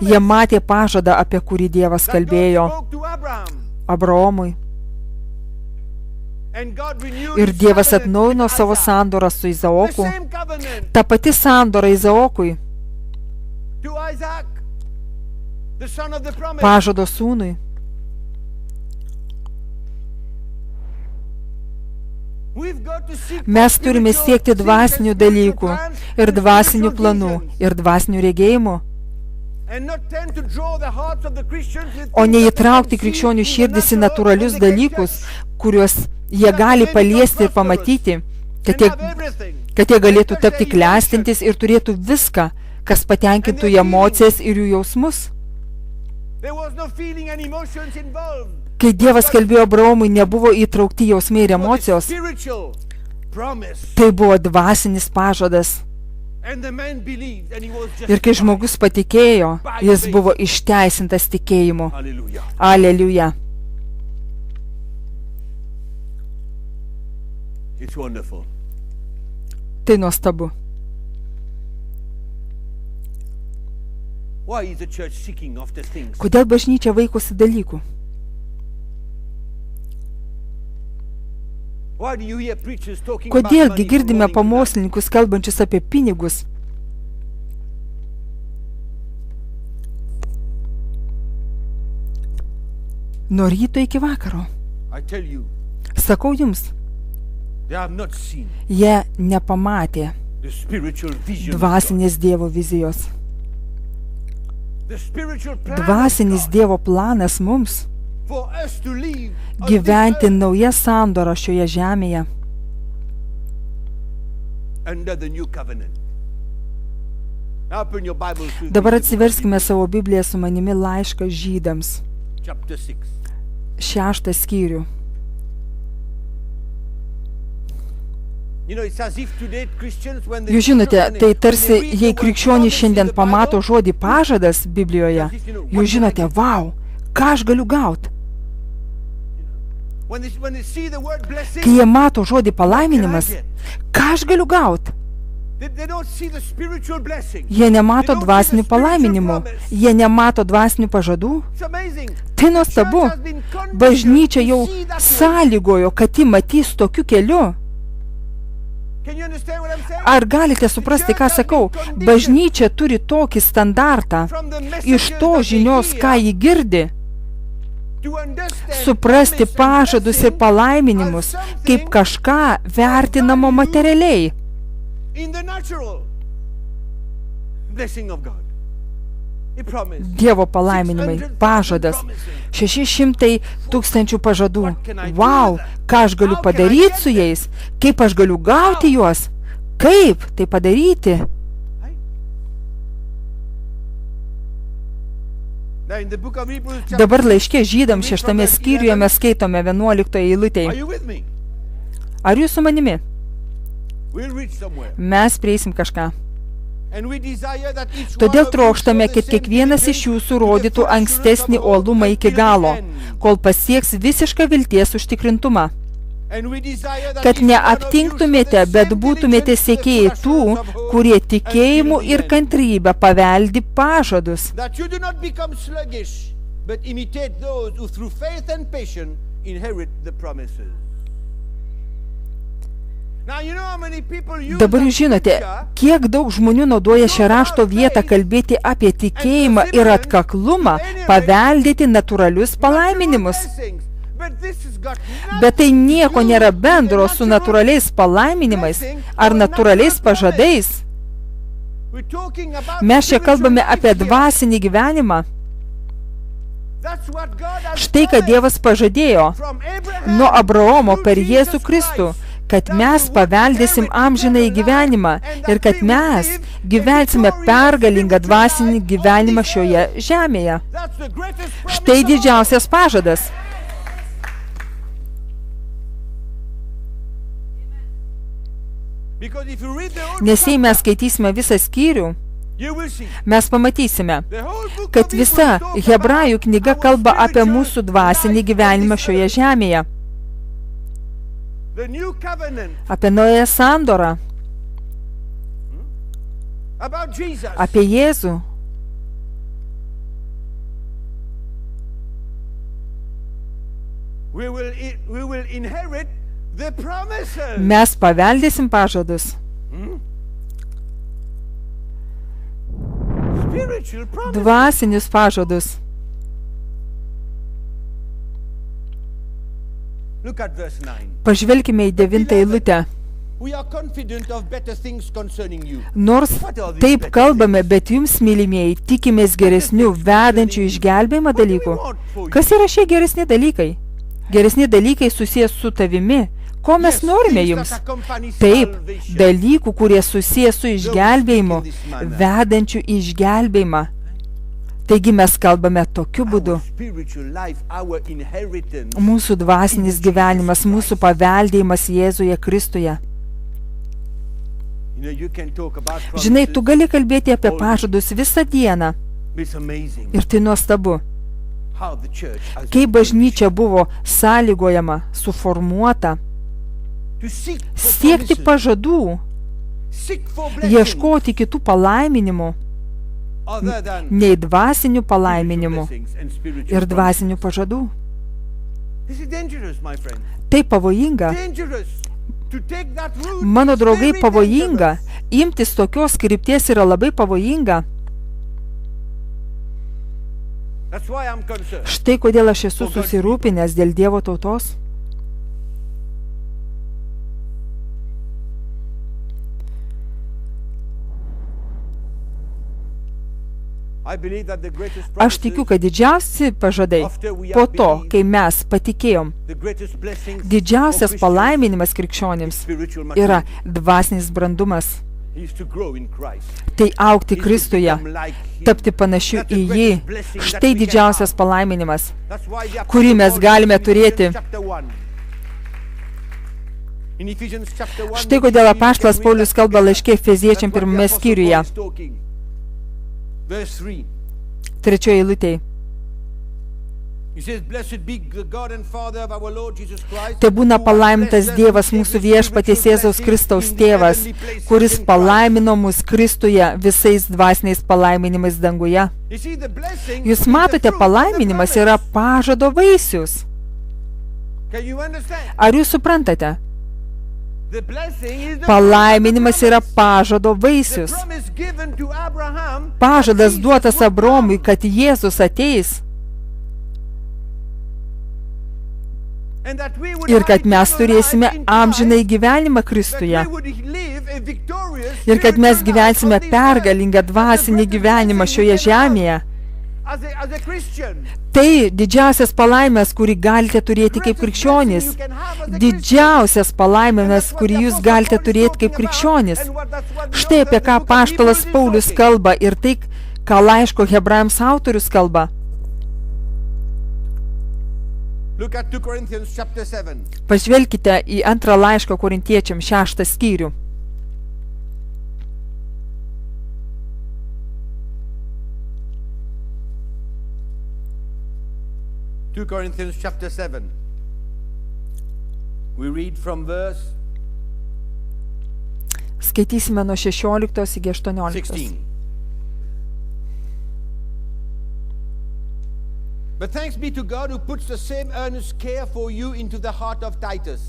Speaker 3: Jie matė pažadą, apie kurį Dievas kalbėjo Abraomui. Ir Dievas atnaujino savo sandorą su Izaoku. Ta pati sandora Izaokui, pažado sūnui. Mes turime siekti dvasinių dalykų ir dvasinių planų ir dvasinių regėjimų, o neįtraukti krikščionių širdis į natūralius dalykus, kuriuos jie gali paliesti ir pamatyti, kad jie galėtų tapti klestintis ir turėtų viską, kas patenkintų jų emocijas ir jų jausmus. Kai Dievas kalbėjo Abraomui, nebuvo įtraukti jausmai ir emocijos. Tai buvo dvasinis pažadas. Ir kai žmogus patikėjo, jis buvo išteisintas tikėjimu. Aleliuja. Tai nuostabu. Kodėl bažnyčia vaikosi dalykų? Kodėlgi girdime pamokslininkus kalbančius apie pinigus? Nuo ryto iki vakaro. Sakau jums, jie nepamatė dvasinės Dievo vizijos. Dvasinis Dievo planas mums gyventi naują sandorą šioje žemėje. Dabar atsiverskime savo Bibliją su manimi laišką Žydams. 6 skyrių. Jūs žinote, tai tarsi, jei krikščionys šiandien pamato žodį pažadas Biblijoje, jūs žinote, vau, ką aš galiu gauti? Kai jie mato žodį palaiminimas, ką aš galiu gauti? Jie nemato dvasinių palaiminimų, jie nemato dvasinių pažadų. Tai nuostabu. Bažnyčia jau sąlygojo, kad ji matys tokiu keliu. Ar galite suprasti, ką sakau? Bažnyčia turi tokį standartą iš to žinios, ką ji girdi. Suprasti pažadus ir palaiminimus kaip kažką vertinamo materialiai. Dievo palaiminimai, pažadas, 600 000 pažadų. Vau, ką aš galiu padaryti su jais? Kaip aš galiu gauti juos? Kaip tai padaryti? Dabar laiške Žydams 6 skyriuje mes skaitome 11 eilutėje. Ar jūs su manimi? Mes prieisim kažką. Todėl trokštame, kad kiekvienas iš jūsų rodytų ankstesnį uolumą iki galo, kol pasieks visišką vilties užtikrintumą. Kad neaptinktumėte, bet būtumėte sekėjai tų, kurie tikėjimu ir kantrybę paveldi pažadus. Dabar jūs žinote, kiek daug žmonių naudoja šią rašto vietą kalbėti apie tikėjimą ir atkaklumą, paveldėti natūralius palaiminimus. Bet tai nieko nėra bendro su natūraliais palaiminimais ar natūraliais pažadais. Mes čia kalbame apie dvasinį gyvenimą. Štai, kad Dievas pažadėjo nuo Abraomo per Jėzų Kristų, kad mes paveldėsim amžinąjį gyvenimą ir kad mes gyvensime pergalingą dvasinį gyvenimą šioje žemėje. Štai didžiausias pažadas. Nes jei mes skaitysime visą skyrių, mes pamatysime, kad visa Hebrajų knyga kalba apie mūsų dvasinį gyvenimą šioje žemėje. Apie naują sandorą, apie Jėzų. Mes paveldėsim pažadus. Dvasinius pažadus.
Speaker 2: Look at verse 9.
Speaker 3: Pažvelkime į 9 eilutę.
Speaker 2: We are confident of better things concerning you.
Speaker 3: Nors taip kalbame, bet jums, mylimieji, tikimės geresnių, vedančių išgelbėjimą dalykų. Kas yra šie geresni dalykai? Geresni dalykai susijęs su tavimi. Ko mes norime jums? Taip, dalykų, kurie susijęs su išgelbėjimu, vedančių išgelbėjimą. Taigi mes kalbame tokiu būdu. Mūsų dvasinis gyvenimas, mūsų paveldėjimas Jėzuje Kristuje. Žinai, tu gali kalbėti apie pažadus visą dieną. Ir tai nuostabu. Kaip bažnyčia buvo sąlygojama, suformuota, siekti pažadų, ieškoti kitų palaiminimų, nei dvasinių palaiminimų ir dvasinių pažadų. Tai pavojinga. Mano draugai, pavojinga. Imtis tokios krypties yra labai pavojinga. Štai kodėl aš esu susirūpinęs dėl Dievo tautos. Aš tikiu, kad didžiausi pažadai po to, kai mes patikėjom, didžiausias palaiminimas krikščionims yra dvasinis brandumas. Tai augti Kristuje, tapti panašiu į jį. Štai didžiausias palaiminimas, kurį mes galime turėti. Štai kodėl apaštalas Paulius kalba laiške Efeziečiam 1 skyriuje. 3 eilutėj. Te būna palaimintas Dievas mūsų viešpaties Jėzaus Kristaus tėvas, kuris palaimino mus Kristuje visais dvasiniais palaiminimais danguje. Jūs matote, palaiminimas yra pažado vaisius. Ar jūs suprantate? Palaiminimas yra pažado vaisius. Pažadas duotas Abraomui, kad Jėzus ateis ir kad mes turėsime amžinai gyvenimą Kristuje ir kad mes gyvensime pergalingą dvasinį gyvenimą šioje žemėje. Tai didžiausias palaimes, kurį galite turėti kaip krikščionis. Didžiausias palaimes, kurį jūs galite turėti kaip krikščionis. Štai apie ką apaštalas Paulius kalba ir tai, ką laiško Hebrajams autorius kalba. Pažvelkite į 2 laišką Korintiečiam 6 skyrių.
Speaker 2: Corinthians chapter 7. We read from verse
Speaker 3: Skaitysime nuo 16 iki 18.
Speaker 2: 16. But thanks be to God who puts the same earnest care for you into the heart of Titus.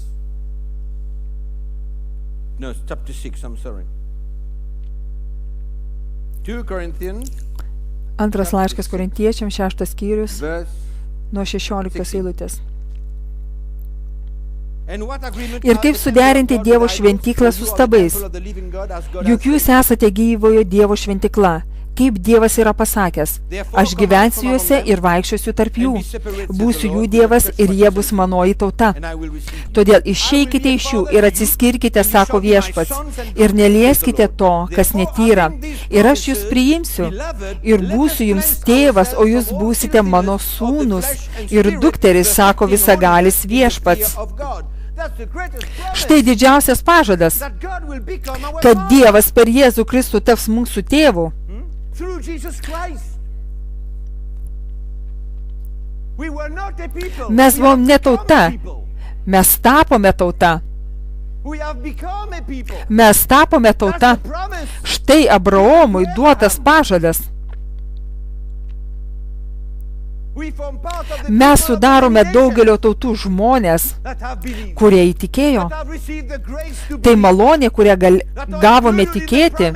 Speaker 2: No, it's chapter 6, I'm sorry. 2 Corinthians.
Speaker 3: 2 laiškas Korintiečiam 6 skyrius.
Speaker 2: Verse
Speaker 3: nuo 16 eilutės. Ir kaip suderinti Dievo šventyklą su stabais? Juk jūs esate gyvojo Dievo šventykla. Kaip Dievas yra pasakęs, aš gyvensiu juose ir vaikščiosiu tarp jų. Būsiu jų Dievas ir jie bus manoji tauta. Todėl išeikite iš jų ir atsiskirkite, sako Viešpats, ir nelieskite to, kas netyra. Ir aš jūs priimsiu ir būsiu jums tėvas, o jūs būsite mano sūnus ir dukteris, sako visagalis Viešpats. Štai didžiausias pažadas, kad Dievas per Jėzų Kristų taps mūsų tėvu. Mes buvom ne tauta, mes tapome tauta. Mes tapome tauta. Štai Abraomui duotas pažadas. Mes sudarome daugelio tautų žmonės, kurie įtikėjo. Tai malonė, kurią gavome tikėti.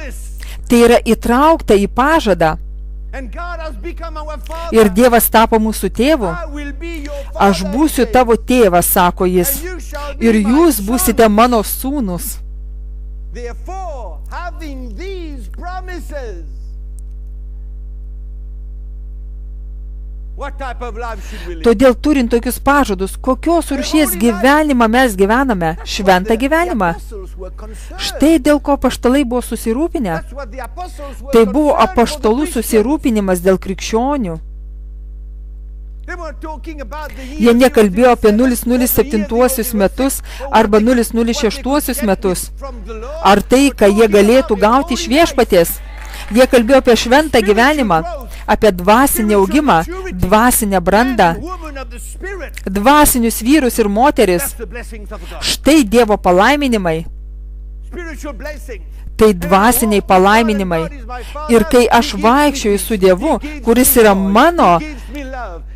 Speaker 3: Tai yra įtraukta į pažadą. Ir Dievas tapo mūsų tėvu. Aš būsiu tavo tėvas, sako jis, ir jūs būsite mano sūnus.
Speaker 2: Therefore, having these promises, what type of life should we live?
Speaker 3: Todėl turint tokius pažadus, kokios rūšies gyvenimą mes gyvename, šventą gyvenimą. Štai dėl ko apaštalai buvo susirūpinę. Tai buvo apaštalų susirūpinimas dėl krikščionių. Jie nekalbėjo apie 007 metus arba 006 metus. Ar tai, ką jie galėtų gauti iš viešpaties? Jie kalbėjo apie šventą gyvenimą, apie dvasinį augimą, dvasinę brandą, dvasinius vyrus ir moteris. Štai Dievo palaiminimai. Tai dvasiniai palaiminimai. Ir kai aš vaikščioju su Dievu, kuris yra mano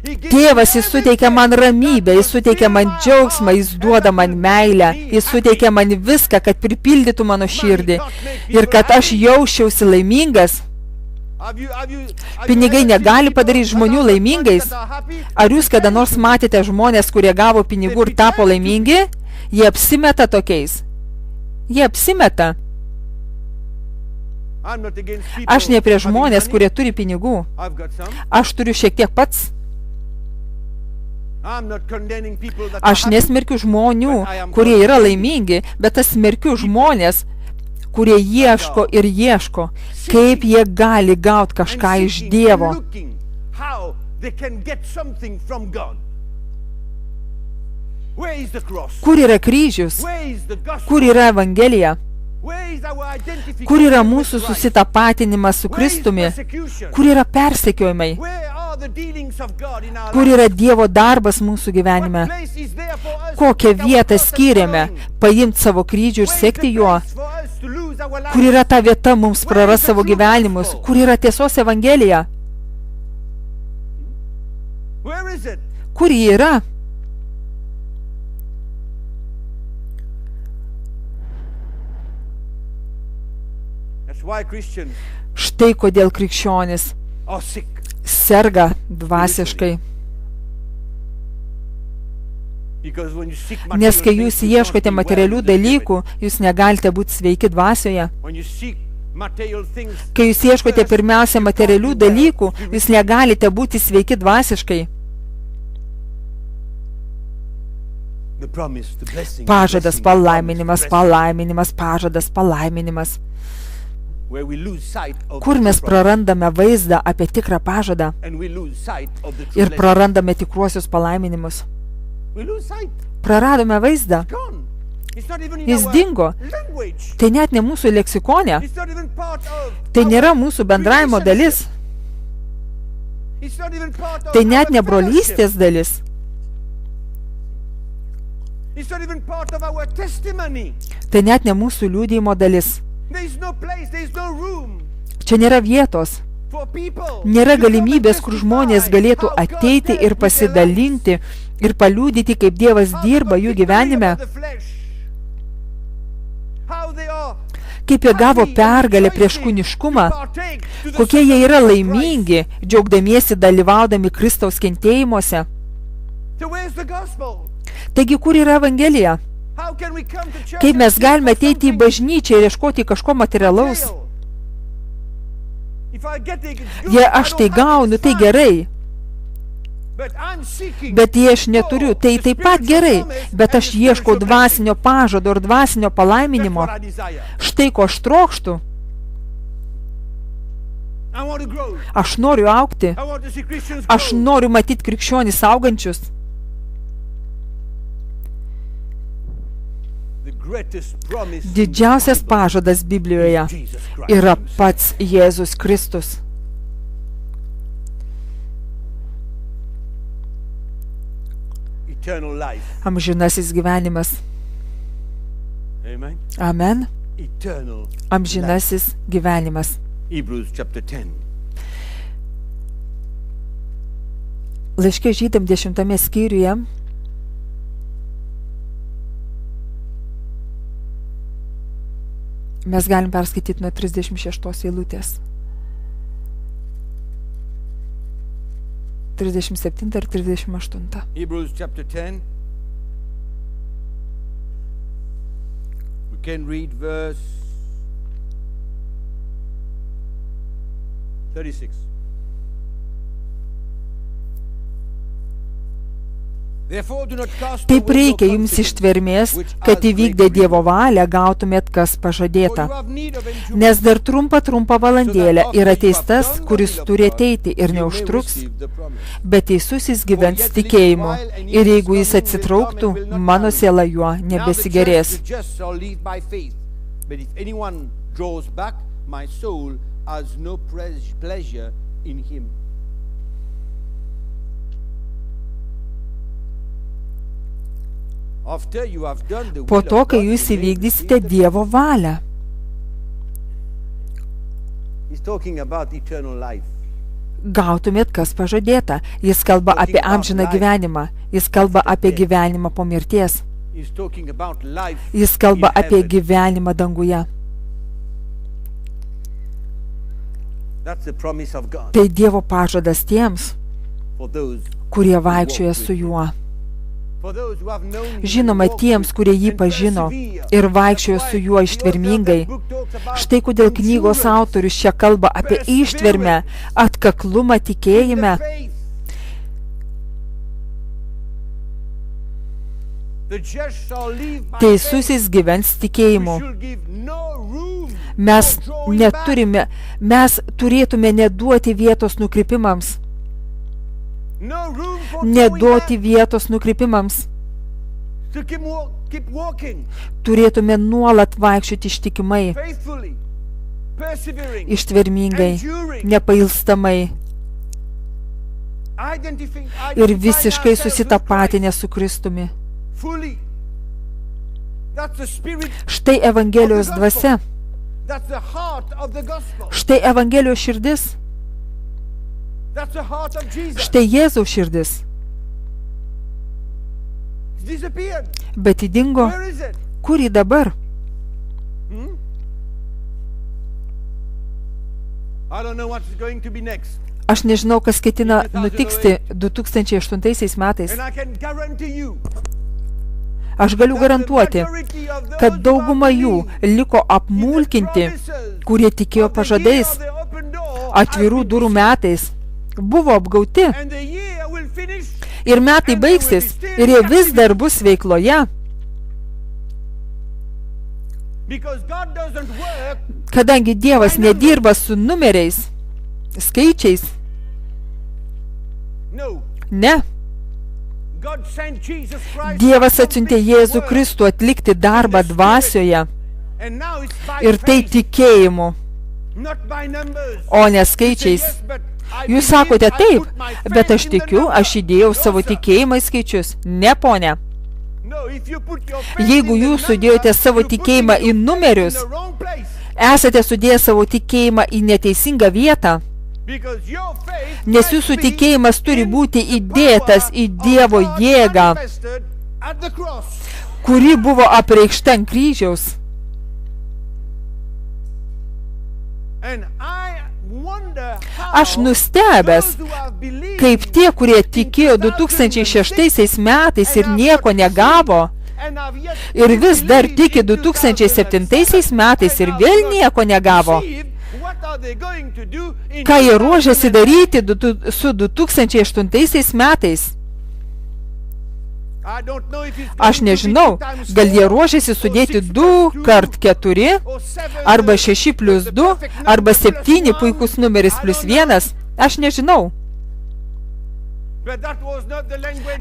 Speaker 3: tėvas, jis suteikia man ramybę, jis suteikia man džiaugsmą, jis duoda man meilę, jis suteikia man viską, kad pripildytų mano širdį ir kad aš jausčiausi laimingas. Pinigai negali padaryti žmonių laimingais. Ar jūs kada nors matėte žmonės, kurie gavo pinigų ir tapo laimingi? Jie apsimeta tokiais. Jie apsimeta. Aš ne prie žmonės, kurie turi pinigų. Aš turiu šiek tiek pats. Aš nesmerkiu žmonių, kurie yra laimingi, bet aš smerkiu žmonės, kurie ieško ir ieško, kaip jie gali gauti kažką iš Dievo. Kur yra kryžius? Kur yra Evangelija? Kur yra mūsų susitapatinimas su Kristumi? Kur yra persekiojimai? Kur yra Dievo darbas mūsų gyvenime? Kokią vietą skiriame paimti savo kryžių ir sekti juo? Kur yra ta vieta mums praras savo gyvenimus? Kur yra tiesos Evangelija? Kur ji yra? Štai kodėl krikščionis serga dvasiškai. Nes kai jūs ieškote materialių dalykų, jūs negalite būti sveiki dvasioje. Kai jūs ieškote pirmiausia materialių dalykų, jūs negalite būti sveiki dvasiškai. Pažadas, palaiminimas, palaiminimas, pažadas, palaiminimas. Kur mes prarandame vaizdą apie tikrą pažadą ir prarandame tikruosius palaiminimus. Praradome vaizdą. Jis dingo. Tai net ne mūsų leksikone. Tai nėra mūsų bendravimo dalis. Tai net ne brolystės dalis. Tai net ne mūsų liudijimo dalis. Čia nėra vietos. Nėra galimybės, kur žmonės galėtų ateiti ir pasidalinti ir paliudyti, kaip Dievas dirba jų gyvenime. Kaip jie gavo pergalę prieš kūniškumą, kokie jie yra laimingi, džiaugdamiesi dalyvaudami Kristaus kentėjimuose. Taigi, kur yra Evangelija? Kaip mes galime ateiti į bažnyčią ir ieškoti kažko materialaus? Jei aš tai gaunu, tai gerai. Bet jei aš neturiu, tai taip pat gerai. Bet aš ieškau dvasinio pažado ir dvasinio palaiminimo. Štai ko aš trokštu. Aš noriu augti. Aš noriu matyti krikščionis augančius. Didžiausias pažadas Biblijoje yra pats Jėzus Kristus. Amžinasis gyvenimas. Amen. Amžinasis gyvenimas. Laiške Žydam 10 skyriuje mes galim perskaityti nuo 36 eilutės. 37 ir 38.
Speaker 2: Hebrews chapter 10. We can read verse 36.
Speaker 3: Taip reikia jums ištvermės, kad įvykdę Dievo valią gautumėt, kas pažadėta. Nes dar trumpa valandėlė ir ateis tas, kuris turi ateiti ir neužtruks, bet teisusis gyvens tikėjimu. Ir jeigu jis atsitrauktų, mano siela juo nebesigerės. Po to, kai jūs įvykdysite Dievo valią. Gautumėt, kas pažadėta. Jis kalba apie amžiną gyvenimą. Jis kalba apie gyvenimą po mirties. Jis kalba apie gyvenimą danguje. Tai Dievo pažadas tiems, kurie vaikščioja su juo. Žinoma, tiems, kurie jį pažino ir vaikščiojo su juo ištvermingai. Štai kodėl knygos autorius čia kalba apie ištvermę, atkaklumą tikėjime. Teisusis gyvens tikėjimu. Mes turėtume neduoti vietos nukrypimams. Neduoti vietos nukrypimams. Turėtume nuolat vaikščioti ištikimai, ištvermingai, nepailstamai ir visiškai susitapatinę su Kristumi. Štai Evangelijos dvasia. Štai Evangelijos širdis. Štai Jėzaus širdis. Bet įdingo. Kur jį dabar? Aš nežinau, kas ketina nutikti 2008 metais. Aš galiu garantuoti, kad dauguma jų liko apmulkinti, kurie tikėjo pažadais, atvirų durų metais. Buvo apgauti ir metai baigsis ir jie vis dar bus veikloje, kadangi Dievas nedirba su numeriais, skaičiais. Ne. Dievas atsiuntė Jėzų Kristų atlikti darbą dvasioje ir tai tikėjimu, o ne skaičiais. Jūs sakote taip, bet aš tikiu, aš įdėjau savo tikėjimą į skaičius. Ne, ponia. Jeigu jūs sudėjote savo tikėjimą į numerius, esate sudėję savo tikėjimą į neteisingą vietą, nes jūsų tikėjimas turi būti įdėtas į Dievo jėgą, kuri buvo apreikšta ant kryžiaus. Aš nustebęs, kaip tie, kurie tikėjo 2006 metais ir nieko negavo, ir vis dar tiki 2007 metais ir vėl nieko negavo. Ką jie ruošiasi daryti su 2008 metais? Aš nežinau, gal jie ruošiasi sudėti 2 kart 4, arba 6 plus 2, arba 7 puikus numeris plus 1. Aš nežinau.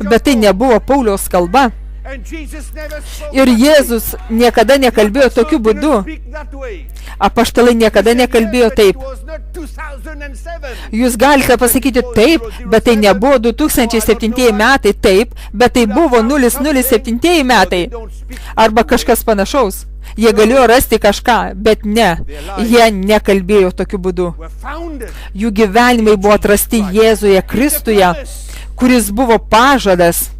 Speaker 3: Bet tai nebuvo Pauliaus kalba. Ir Jėzus niekada nekalbėjo tokiu būdu. Apaštalai niekada nekalbėjo taip. Jūs galite pasakyti taip, bet tai nebuvo 2007 metai, taip, bet tai buvo 007 metai. Arba kažkas panašaus. Jie galėjo rasti kažką, bet ne. Jie nekalbėjo tokiu būdu. Jų gyvenimai buvo atrasti Jėzuje Kristuje, kuris buvo pažadas.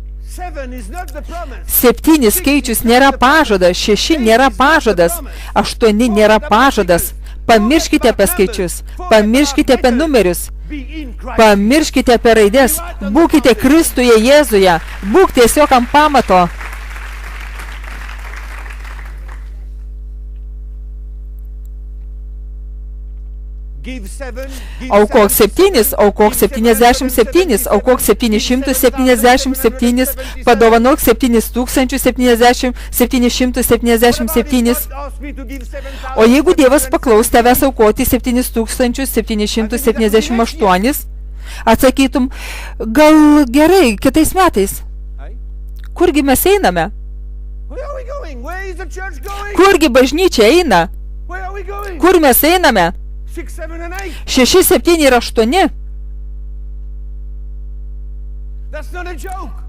Speaker 3: 7 skaičius nėra pažadas, 6 nėra pažadas, 8 nėra pažadas. Pamirškite apie skaičius, pamirškite apie numerius. Pamirškite apie raidės, būkite Kristuje Jėzuje, būk tiesiog ant pamato. Aukok 7, aukok 77, aukok 777, padovanok 777, o jeigu Dievas paklaus tavęs aukoti 7778, atsakytum, gal gerai, kitais metais. Kurgi mes einame? Kurgi bažnyčia eina? Kur mes einame? 6, 7 ir 8.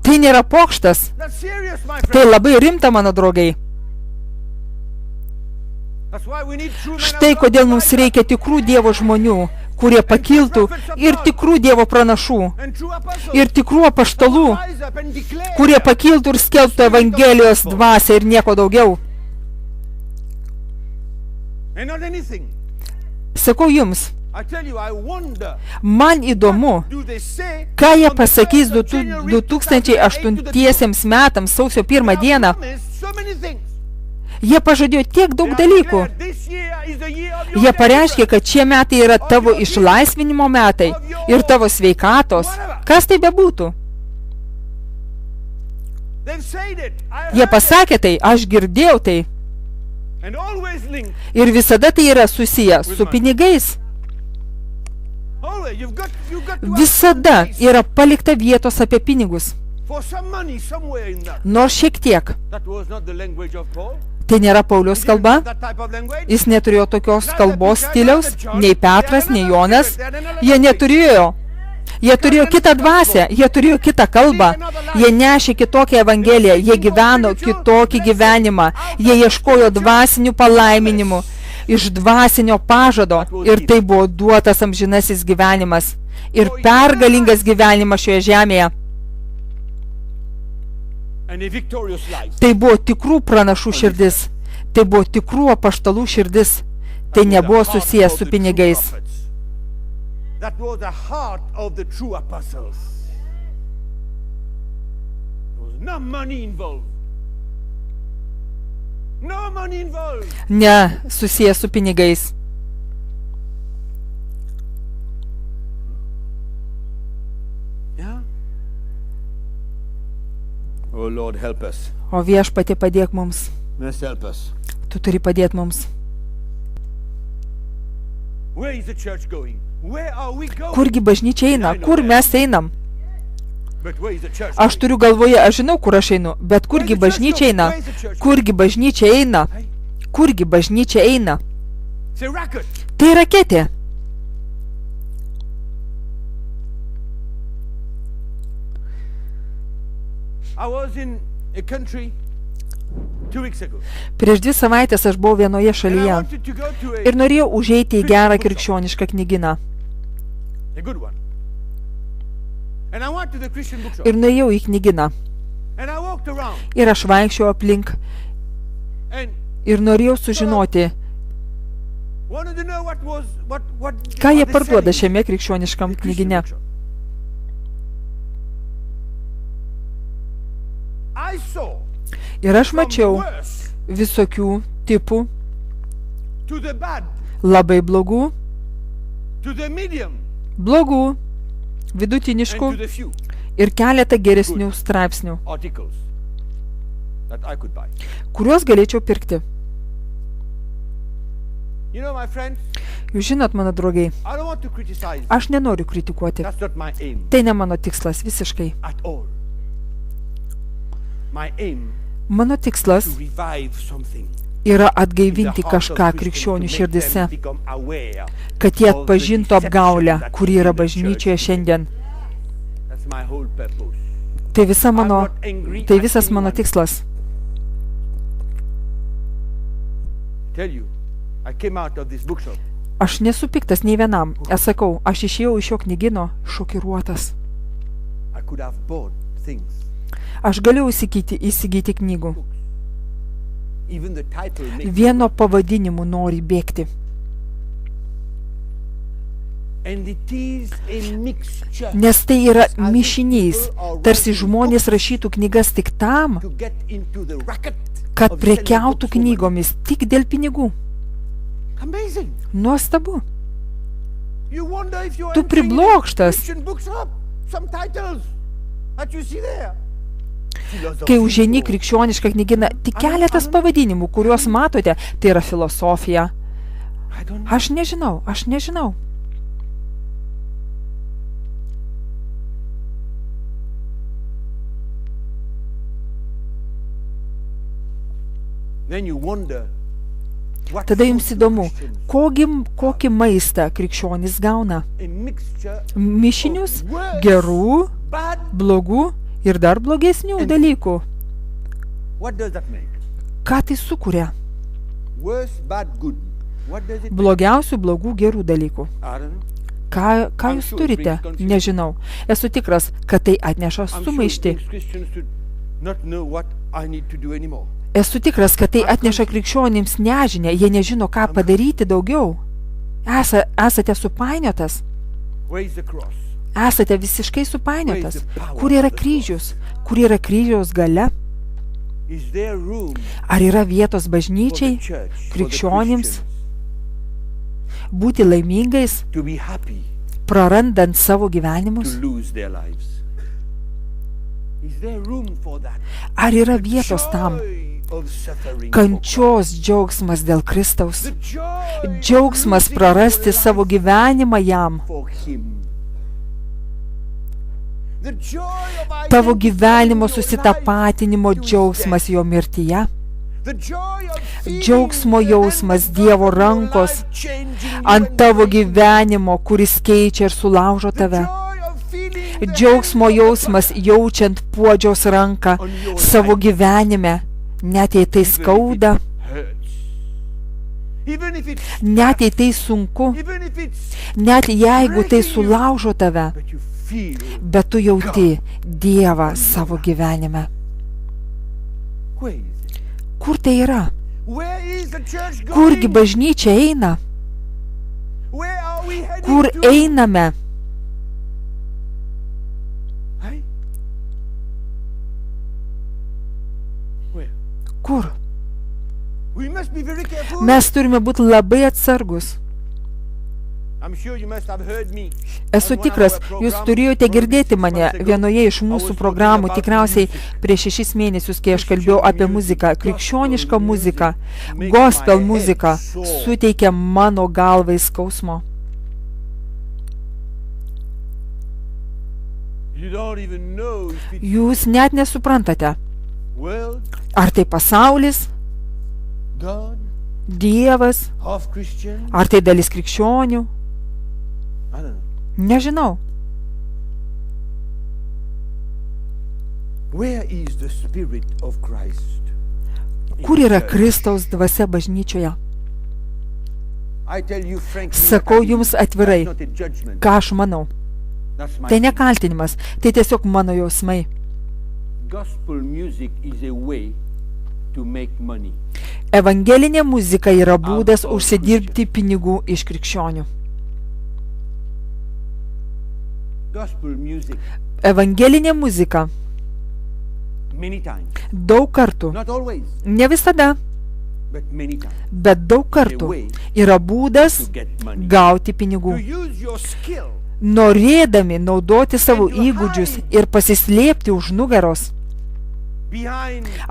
Speaker 3: Tai nėra pokštas. Tai labai rimta, mano draugai. Štai kodėl mums reikia tikrų Dievo žmonių, kurie pakiltų, ir tikrų Dievo pranašų, ir tikrų apaštalų, kurie pakiltų ir skelbtų Evangelijos dvasią ir nieko daugiau. Sakau jums, man įdomu, ką jie pasakys 2008 metams sausio 1 dieną. Jie pažadėjo tiek daug dalykų. Jie pareiškė, kad šie metai yra tavo išlaisvinimo metai ir tavo sveikatos. Kas tai bebūtų? Jie pasakė tai, aš girdėjau tai. Ir visada tai yra susiję su pinigais. Visada yra palikta vietos apie pinigus. Nors šiek tiek. Tai nėra Pauliaus kalba. Jis neturėjo tokios kalbos stiliaus, nei Petras, nei Jonas. Jie neturėjo. Jie turėjo kitą dvasią, jie turėjo kitą kalbą, jie nešė kitokią evangeliją, jie gyveno kitokį gyvenimą, jie ieškojo dvasinių palaiminimų, iš dvasinio pažado, ir tai buvo duotas amžinasis gyvenimas ir pergalingas gyvenimas šioje žemėje. Tai buvo tikrų pranašų širdis, tai buvo tikrų apaštalų širdis, tai nebuvo susijęs su pinigais.
Speaker 2: That was the heart of the true apostles. There was no money involved. No money involved.
Speaker 3: Ne, susijęs su pinigais.
Speaker 2: Yeah? Oh Lord, help us.
Speaker 3: O Viešpatie, padėk mums.
Speaker 2: Must help us.
Speaker 3: Tu turi padėti mums.
Speaker 2: Where is the church going? Where are we going?
Speaker 3: Kurgi bažnyčia eina? Kur mes einam?
Speaker 2: But where is the church
Speaker 3: Aš turiu galvoje, aš žinau, kur aš einu, bet kurgi bažnyčia eina? Kurgi bažnyčia eina? Kurgi bažnyčia eina?
Speaker 2: It's a rocket.
Speaker 3: Tai raketė.
Speaker 2: I was in a country 2 weeks ago.
Speaker 3: Prieš 2 savaitės aš buvau vienoje
Speaker 2: And I
Speaker 3: šalyje
Speaker 2: wanted to go to
Speaker 3: ir norėjau užeiti į gerą krikščionišką knygyną.
Speaker 2: a good one. And I went to the Christian bookshop.
Speaker 3: Ir nuėjau į knygyną.
Speaker 2: And I walked around.
Speaker 3: Ir aš vaikščiau aplink
Speaker 2: And
Speaker 3: ir norėjau sužinoti,
Speaker 2: wanted to know what
Speaker 3: ką jie
Speaker 2: they
Speaker 3: parduoda
Speaker 2: selling
Speaker 3: šiame krikščioniškam
Speaker 2: in the Christian
Speaker 3: knygyne.
Speaker 2: bookshop. I saw
Speaker 3: Ir aš
Speaker 2: from
Speaker 3: mačiau
Speaker 2: worse
Speaker 3: visokių tipų,
Speaker 2: to the bad,
Speaker 3: labai blogų,
Speaker 2: to the medium,
Speaker 3: blogų,
Speaker 2: and
Speaker 3: vidutiniškų
Speaker 2: to the few
Speaker 3: ir keletą geresnių straipsnių,
Speaker 2: articles that I could buy.
Speaker 3: kuriuos galėčiau pirkti.
Speaker 2: You know, my friends,
Speaker 3: Jūs žinot, mano draugai,
Speaker 2: I don't want to criticize.
Speaker 3: aš nenoriu kritikuoti.
Speaker 2: That's not my aim
Speaker 3: Tai ne mano tikslas visiškai.
Speaker 2: at all. My aim
Speaker 3: Mano tikslas
Speaker 2: to revive something
Speaker 3: yra
Speaker 2: in the
Speaker 3: atgaivinti
Speaker 2: hearts of
Speaker 3: kažką
Speaker 2: Christians,
Speaker 3: krikščionių
Speaker 2: to make
Speaker 3: širdise,
Speaker 2: them become aware
Speaker 3: kad jie
Speaker 2: of the
Speaker 3: atpažintų apgaulę,
Speaker 2: deception
Speaker 3: kuri
Speaker 2: that
Speaker 3: yra
Speaker 2: is in the
Speaker 3: bažnyčioje
Speaker 2: church.
Speaker 3: šiandien.
Speaker 2: That's my whole purpose.
Speaker 3: Tai visas
Speaker 2: I'm not angry at
Speaker 3: visas mano
Speaker 2: anyone.
Speaker 3: tikslas.
Speaker 2: Tell you, I came out of this bookshop.
Speaker 3: Aš nesu piktas nei vienam. Aš sakau, aš išėjau iš šio knygino šokiruotas.
Speaker 2: I could have bought things.
Speaker 3: Aš galėjau įsigyti knygų.
Speaker 2: Even the title makes
Speaker 3: Vieno pavadinimu nori bėgti. Nes tai yra mišinys, tarsi žmonės rašytų knygas tik tam, kad prekiautų knygomis tik dėl pinigų. Nuostabu. Tu priblokštas. Kai užeini krikščionišką knygyną, tik keletas pavadinimų, kuriuos matote, tai yra filosofija. Aš nežinau. Tada jums įdomu, kokį maistą krikščionys gauna? Mišinius, gerų, blogų ir dar blogesnių dalykų. Ką tai sukuria? Blogiausių, blogų, gerų dalykų. Ką jūs turite? Nežinau. Esu tikras, kad tai atneša sumaištį. Esu tikras, kad tai atneša krikščionims nežinę, jie nežino, ką padaryti daugiau. Esate supainiotas. Esate visiškai supainiotas. Kur yra kryžius? Kur yra kryžiaus galia? Ar yra vietos bažnyčiai, krikščionims, būti laimingais, prarandant savo gyvenimus? Ar yra vietos tam? Kančios džiaugsmas dėl Kristaus, džiaugsmas prarasti savo gyvenimą jam, tavo gyvenimo susitapatinimo džiaugsmas jo mirtyje, džiaugsmo jausmas Dievo rankos ant tavo gyvenimo, kuris keičia ir sulaužo tave, džiaugsmo jausmas jaučiant puodžiaus ranką savo gyvenime, net jei tai skauda, net jei tai sunku, net jeigu tai sulaužo tave, bet tu jauti Dievą savo gyvenime. Kur tai yra? Kurgi bažnyčia eina? Kur einame? Kur? Mes turime būti labai atsargus. Esu tikras, jūs turėjote girdėti mane vienoje iš mūsų programų, tikriausiai prieš 6 mėnesius, kai aš kalbėjau apie muziką, krikščionišką muziką, gospel muziką, suteikia mano galvai skausmo. Jūs net nesuprantate, ar tai pasaulis, Dievas, ar tai dalis krikščionių? Nežinau. Kur yra Kristaus dvasia bažnyčioje? Sakau jums atvirai, ką aš manau. Tai ne kaltinimas, tai tiesiog mano jausmai. Evangelinė muzika yra būdas užsidirbti pinigų iš krikščionių. Evangelinė muzika daug kartų, ne visada, bet daug kartų yra būdas gauti pinigų. Norėdami naudoti savo įgūdžius ir pasislėpti už nugaros.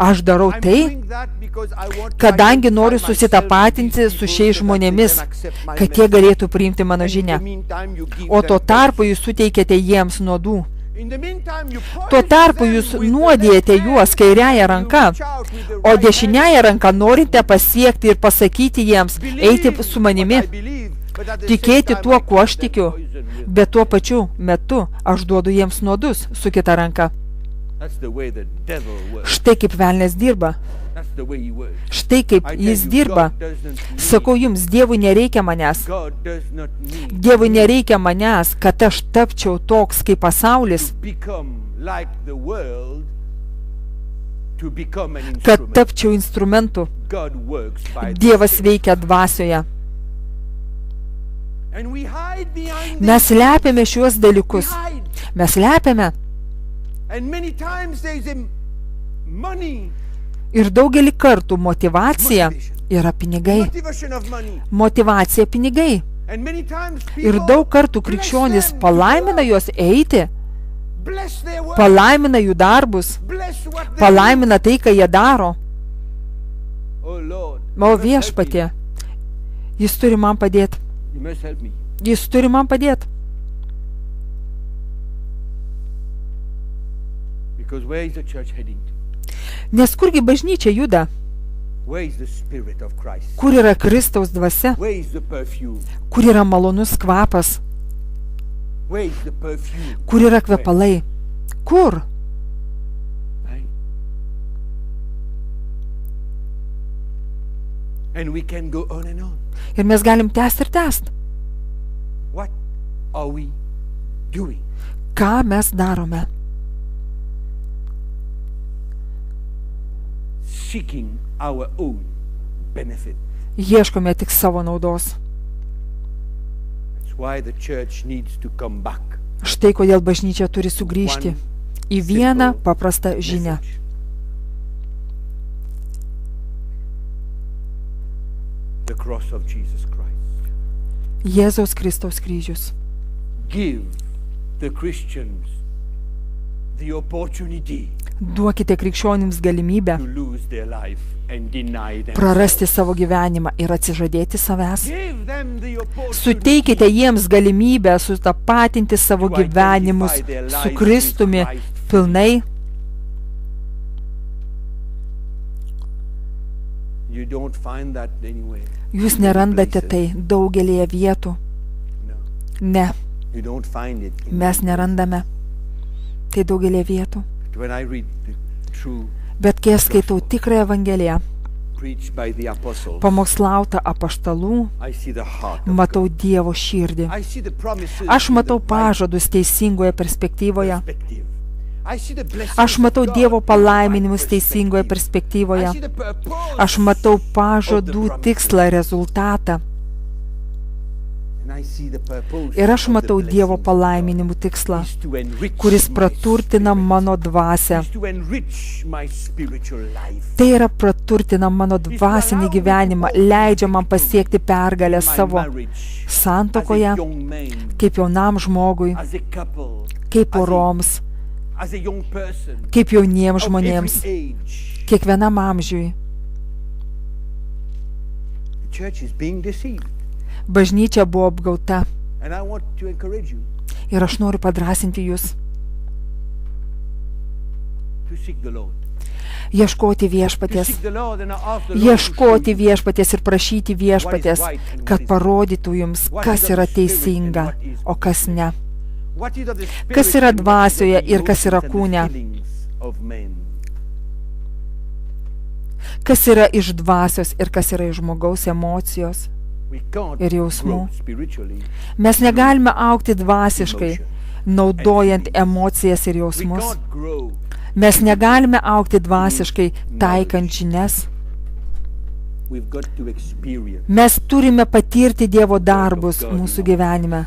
Speaker 3: Aš darau tai, kadangi noriu susitapatinti su šiais žmonėmis, kad jie galėtų priimti mano žinią. O tuo tarpu jūs suteikėte jiems nuodų. Tuo tarpu jūs nuodijate juos kairiąją ranką, o dešiniąją ranką norite pasiekti ir pasakyti jiems, eiti su manimi, tikėti tuo, kuo aš tikiu, bet tuo pačiu metu aš duodu jiems nuodus su kita ranka. Štai kaip velnias dirba. Štai kaip jis dirba. Sakau jums, Dievui nereikia manęs. Dievui nereikia manęs, kad aš tapčiau toks kaip pasaulis, kad tapčiau instrumentu. Dievas veikia dvasioje.
Speaker 2: And we hide behind
Speaker 3: Mes
Speaker 2: them.
Speaker 3: slepiame šiuos
Speaker 2: We
Speaker 3: dalykus.
Speaker 2: hide.
Speaker 3: Mes slepiame.
Speaker 2: And many times there is a money,
Speaker 3: Ir daugelį kartų motyvacija yra pinigai.
Speaker 2: motivation of money.
Speaker 3: Motyvacija pinigai.
Speaker 2: And many times
Speaker 3: Ir
Speaker 2: people
Speaker 3: daug kartų
Speaker 2: bless
Speaker 3: krikščionys
Speaker 2: them to
Speaker 3: palaimina
Speaker 2: go,
Speaker 3: juos eiti,
Speaker 2: bless their work,
Speaker 3: palaimina jų darbus,
Speaker 2: bless what they
Speaker 3: palaimina tai, ką jie daro.
Speaker 2: do. Oh Lord,
Speaker 3: O
Speaker 2: you must help me.
Speaker 3: viešpatie, jis turi man padėti.
Speaker 2: You must help me.
Speaker 3: Jis turi man padėti.
Speaker 2: Because where is the church heading to?
Speaker 3: Nes kurgi bažnyčia juda?
Speaker 2: Where is the spirit of Christ?
Speaker 3: Kur yra Kristaus dvasia?
Speaker 2: Where is the perfume?
Speaker 3: Kur yra malonus kvapas?
Speaker 2: Where is the perfume?
Speaker 3: Kur yra kvepalai? Kur?
Speaker 2: Right? And we can go on and on.
Speaker 3: Ir mes galim tęsti ir tęsti.
Speaker 2: What are we doing?
Speaker 3: Ką mes darome?
Speaker 2: Seeking our own benefit.
Speaker 3: Ieškome tik savo naudos.
Speaker 2: That's why the church needs to come back.
Speaker 3: Štai kodėl bažnyčia turi sugrįžti į vieną paprastą žinią.
Speaker 2: Message. The cross of Jesus Christ.
Speaker 3: Jėzaus Kristaus kryžius.
Speaker 2: Give the Christians the opportunity
Speaker 3: Duokite krikščionims galimybę
Speaker 2: to lose their life and deny them.
Speaker 3: prarasti savo gyvenimą ir atsižadėti savęs.
Speaker 2: Give them the opportunity
Speaker 3: Suteikite jiems galimybę sutapatinti savo gyvenimus su Kristumi pilnai.
Speaker 2: You don't find that anywhere.
Speaker 3: Jūs nerandate tai daugelėje vietų.
Speaker 2: No.
Speaker 3: Ne,
Speaker 2: You don't find it. in
Speaker 3: mes
Speaker 2: that
Speaker 3: nerandame. Tai daugelėje vietų.
Speaker 2: place. When I read the true
Speaker 3: Bet kai aš skaitau tikrąją Evangeliją,
Speaker 2: preached by the apostles,
Speaker 3: pamokslautą apaštalų,
Speaker 2: I see the heart of
Speaker 3: matau
Speaker 2: God.
Speaker 3: Dievo širdį.
Speaker 2: I see the promises
Speaker 3: Aš
Speaker 2: in
Speaker 3: matau
Speaker 2: the right
Speaker 3: pažadus teisingoje perspektyvoje.
Speaker 2: perspective. I see the blessings
Speaker 3: Aš matau
Speaker 2: of God
Speaker 3: Dievo
Speaker 2: in the
Speaker 3: palaiminimus
Speaker 2: right
Speaker 3: teisingoje
Speaker 2: perspective.
Speaker 3: perspektyvoje.
Speaker 2: I see the purpose
Speaker 3: Aš matau
Speaker 2: of the
Speaker 3: pažadų
Speaker 2: promises.
Speaker 3: tikslą, rezultatą.
Speaker 2: And I see the purpose
Speaker 3: Ir aš
Speaker 2: of the
Speaker 3: matau Dievo
Speaker 2: blessings of
Speaker 3: palaiminimų tikslą,
Speaker 2: God. Is to enrich
Speaker 3: kuris
Speaker 2: my
Speaker 3: praturtina
Speaker 2: spirit.
Speaker 3: mano dvasią.
Speaker 2: Is to enrich my spiritual life.
Speaker 3: Tai yra praturtina mano dvasinį gyvenimą, leidžia man pasiekti pergalę
Speaker 2: In my
Speaker 3: savo
Speaker 2: marriage,
Speaker 3: santuokoje,
Speaker 2: as a young man,
Speaker 3: kaip jaunam žmogui,
Speaker 2: as a couple,
Speaker 3: kaip poroms,
Speaker 2: as a young person,
Speaker 3: kaip jauniems
Speaker 2: of
Speaker 3: žmonėms,
Speaker 2: every age.
Speaker 3: kiekvienam amžiui.
Speaker 2: The church is being deceived.
Speaker 3: Bažnyčia buvo apgauta
Speaker 2: And I want to encourage you
Speaker 3: ir aš noriu padrasinti jūs,
Speaker 2: to seek the Lord.
Speaker 3: ieškoti
Speaker 2: To
Speaker 3: viešpaties,
Speaker 2: seek the Lord and ask the Lord to show
Speaker 3: ieškoti
Speaker 2: you
Speaker 3: viešpaties ir prašyti viešpaties, kad parodytų jums, kas yra teisinga, o kas ne.
Speaker 2: what is of the spirit
Speaker 3: Kas yra
Speaker 2: and what is of
Speaker 3: dvasioje
Speaker 2: the
Speaker 3: ir kas yra
Speaker 2: emotions and the
Speaker 3: kūne.
Speaker 2: feelings of men.
Speaker 3: Kas yra iš dvasios ir kas yra iš žmogaus emocijos.
Speaker 2: We can't
Speaker 3: Ir jausmų.
Speaker 2: grow spiritually.
Speaker 3: Mes negalime augti dvasiškai, naudojant emocijas ir
Speaker 2: We
Speaker 3: jausmus.
Speaker 2: can't grow.
Speaker 3: Mes negalime augti dvasiškai, taikant žinias.
Speaker 2: We've got to experience.
Speaker 3: Mes turime patirti Dievo darbus mūsų gyvenime.